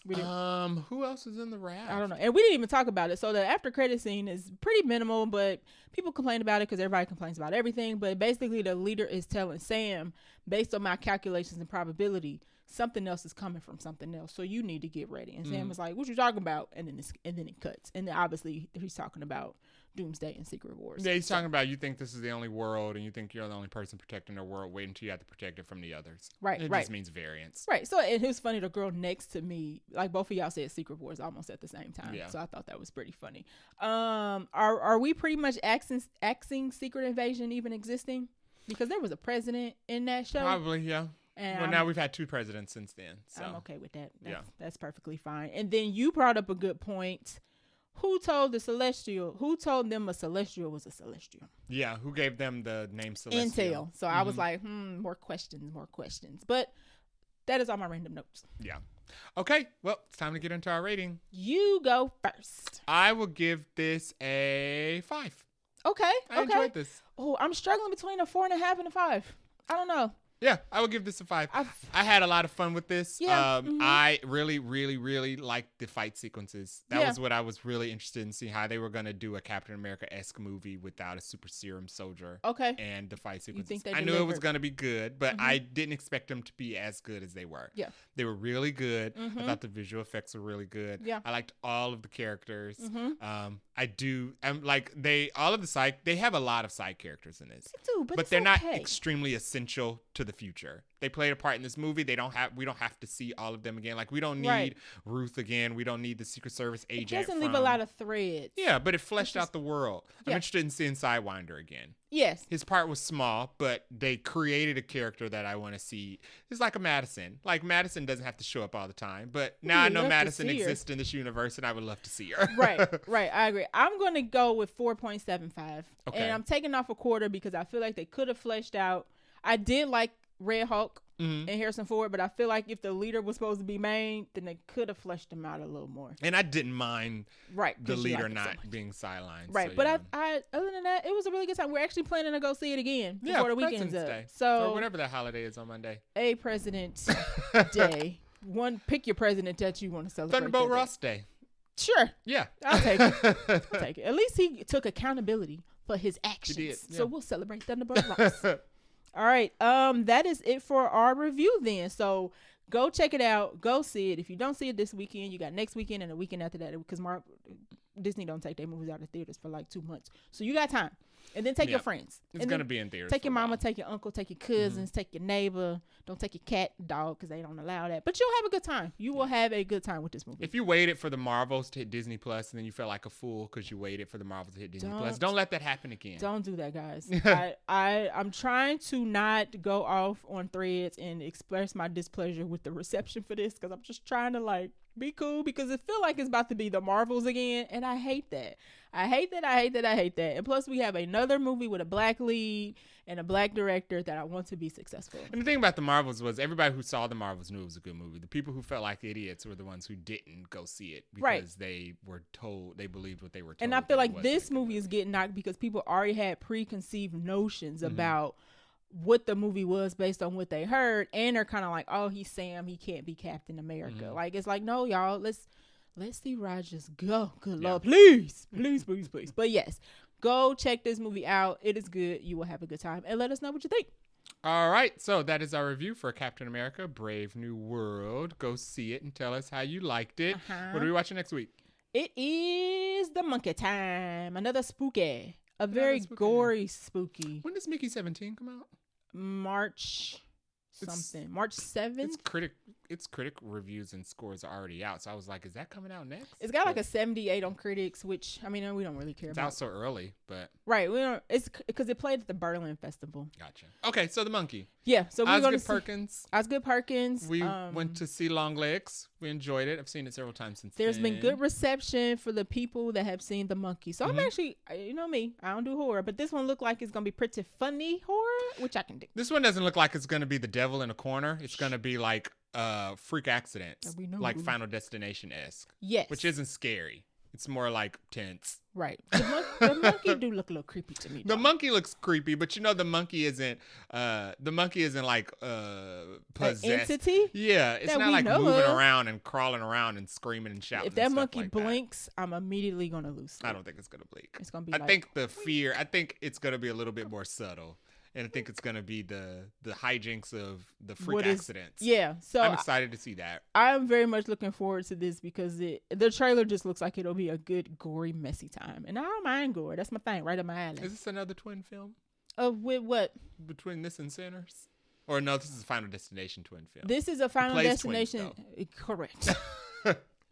Who else is in the raft? I don't know. And we didn't even talk about it. So the after credit scene is pretty minimal, but people complain about it because everybody complains about everything. But basically the leader is telling Sam, based on my calculations and probability, something else is coming from something else. So you need to get ready. And Sam was like, what you talking about? And then it cuts. And then obviously he's talking about Doomsday and Secret Wars. Yeah, he's talking about you think this is the only world and you think you're the only person protecting their world. Wait until you have to protect it from the others. Right, It just means variance. Right. So it was funny. The girl next to me, like both of y'all said Secret Wars almost at the same time. Yeah. So I thought that was pretty funny. Are we pretty much axing Secret Invasion even existing? Because there was a president in that show. Probably, yeah. And now we've had 2 presidents since then. So I'm okay with that. That's perfectly fine. And then you brought up a good point. Who told them a Celestial was a Celestial? Yeah, who gave them the name Celestial? Intel. So I was like, more questions. But that is all my random notes. Yeah. Okay, well, it's time to get into our rating. You go first. I will give this a 5. Okay. I enjoyed this. Oh, I'm struggling between a 4.5 and a 5. I don't know. Yeah, I will give this a 5. I had a lot of fun with this. Yeah, I really, really, really liked the fight sequences. That was what I was really interested in, seeing how they were going to do a Captain America-esque movie without a super serum soldier. Okay. And the fight sequences. You think they I knew it was going to be good, but I didn't expect them to be as good as they were. Yeah. They were really good. I thought the visual effects were really good. Yeah. I liked all of the characters. They have a lot of side characters in this. They do, but they're not extremely essential to the future. They played a part in this movie. We don't have to see all of them again. Like, we don't need Ruth again. We don't need the Secret Service agent. It doesn't leave a lot of threads. Yeah, but it fleshed out the world. I'm interested in seeing Sidewinder again. Yes. His part was small, but they created a character that I want to see. It's like a Madison. Like, Madison doesn't have to show up all the time, but now I know Madison exists in this universe, and I would love to see her. Right. I agree. I'm going to go with 4.75. Okay. And I'm taking off a quarter because I feel like they could have fleshed out. I did like Red Hulk and Harrison Ford, but I feel like if the leader was supposed to be main, then they could have fleshed him out a little more. And I didn't mind the leader not being sidelined. Right, so, but I other than that, it was a really good time. We're actually planning to go see it again before the weekend's up. Day. So or whatever that holiday is on Monday. A President's Day. Pick your president that you want to celebrate. Thunderbolt Ross Day. Sure. Yeah. I'll take it. I'll take it. At least he took accountability for his actions. He did, yeah. So we'll celebrate Thunderbolt Ross. All right. That is it for our review then. So go check it out. Go see it. If you don't see it this weekend, you got next weekend and the weekend after that, because Disney don't take their movies out of theaters for like 2 months. So you got time. And then take your friends. It's going to be in theaters. Take your mama, take your uncle, take your cousins, take your neighbor. Don't take your cat, dog, because they don't allow that. But you'll have a good time. You will have a good time with this movie. If you waited for the Marvels to hit Disney Plus and then you felt like a fool because you waited for the Marvels to hit Disney Plus, don't let that happen again. Don't do that, guys. I'm trying to not go off on threads and express my displeasure with the reception for this, because I'm just trying to be cool, because it feel like it's about to be the Marvels again, and I hate that. I hate that. And plus, we have another movie with a black lead and a black director that I want to be successful. And the thing about the Marvels was everybody who saw the Marvels knew it was a good movie. The people who felt like idiots were the ones who didn't go see it because they were told, they believed what they were told. And I feel like this movie is getting knocked because people already had preconceived notions about what the movie was based on what they heard, and they're kind of like, oh, he's Sam, he can't be Captain America. Like, it's like, no, y'all, let's see Rogers go. Good Lord, please. But yes, go check this movie out. It is good. You will have a good time, and let us know what you think. All right, so that is our review for Captain America: Brave New World. Go see it and tell us how you liked it. What are we watching next week? It is The Monkey Time. Another spooky. A very gory spooky. When does Mickey 17 come out? March 7th. Its critic reviews and scores are already out, so I was like, is that coming out next? It's got like a 78 on critics, which I mean, we don't really care about. It's out so early, but right, we don't. It's because it played at the Berlin Festival. Gotcha. Okay, so The Monkey. Yeah, so we're going to Osgood Perkins. We went to see Longlegs. We enjoyed it. I've seen it several times since. There's been good reception for the people that have seen The Monkey. So I'm actually, you know me, I don't do horror, but this one looked like it's going to be pretty funny horror, which I can do. This one doesn't look like it's going to be the devil in a corner. It's going to be like freak accidents, like Final Destination-esque. Yes. Which isn't scary. It's more like tense. Right. The monkey do look a little creepy to me. The monkey looks creepy, but the monkey isn't like possessed. An entity? Yeah, it's not like moving around and crawling around and screaming and shouting. If that monkey blinks, I'm immediately gonna lose sleep. I don't think it's gonna blink. It's gonna be. I think it's gonna be a little bit more subtle. And I think it's going to be the hijinks of the freak accidents. Yeah. So I'm excited to see that. I'm very much looking forward to this because the trailer just looks like it'll be a good, gory, messy time. And I don't mind gore. That's my thing, right up my alley. Is this another twin film? With what? Between this and Sinners? Or no, this is a Final Destination twin film. This is a Final Destination. Correct.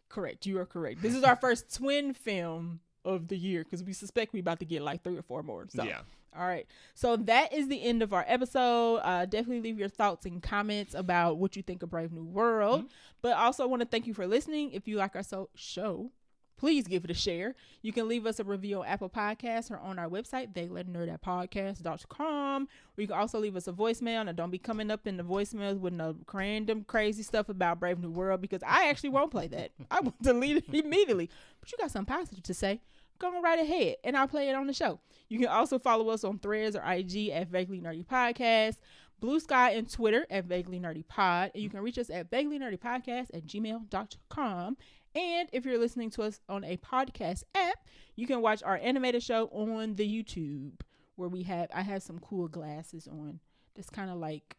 Correct. You are correct. This is our first twin film of the year because we suspect we about to get like 3 or 4 more. So. Yeah. All right. So that is the end of our episode. Definitely leave your thoughts and comments about what you think of Brave New World. Mm-hmm. But also want to thank you for listening. If you like our show, please give it a share. You can leave us a review on Apple Podcasts or on our website, theyletnerd@podcast.com. Or you can also leave us a voicemail. And don't be coming up in the voicemails with no random crazy stuff about Brave New World because I actually won't play that. I will delete it immediately. But you got something positive to say. Go right ahead and I'll play it on the show. You can also follow us on Threads or IG at Vaguely Nerdy Podcast, Blue Sky and Twitter at Vaguely Nerdy Pod, and you can reach us at vaguelynerdypodcast@gmail.com. And if you're listening to us on a podcast app, you can watch our animated show on the YouTube where I have some cool glasses on. That's kind of like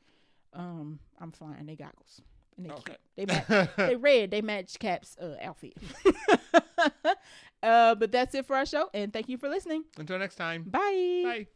I'm flying. They goggles. And they red. They match Cap's outfit. But that's it for our show. And thank you for listening. Until next time. Bye. Bye.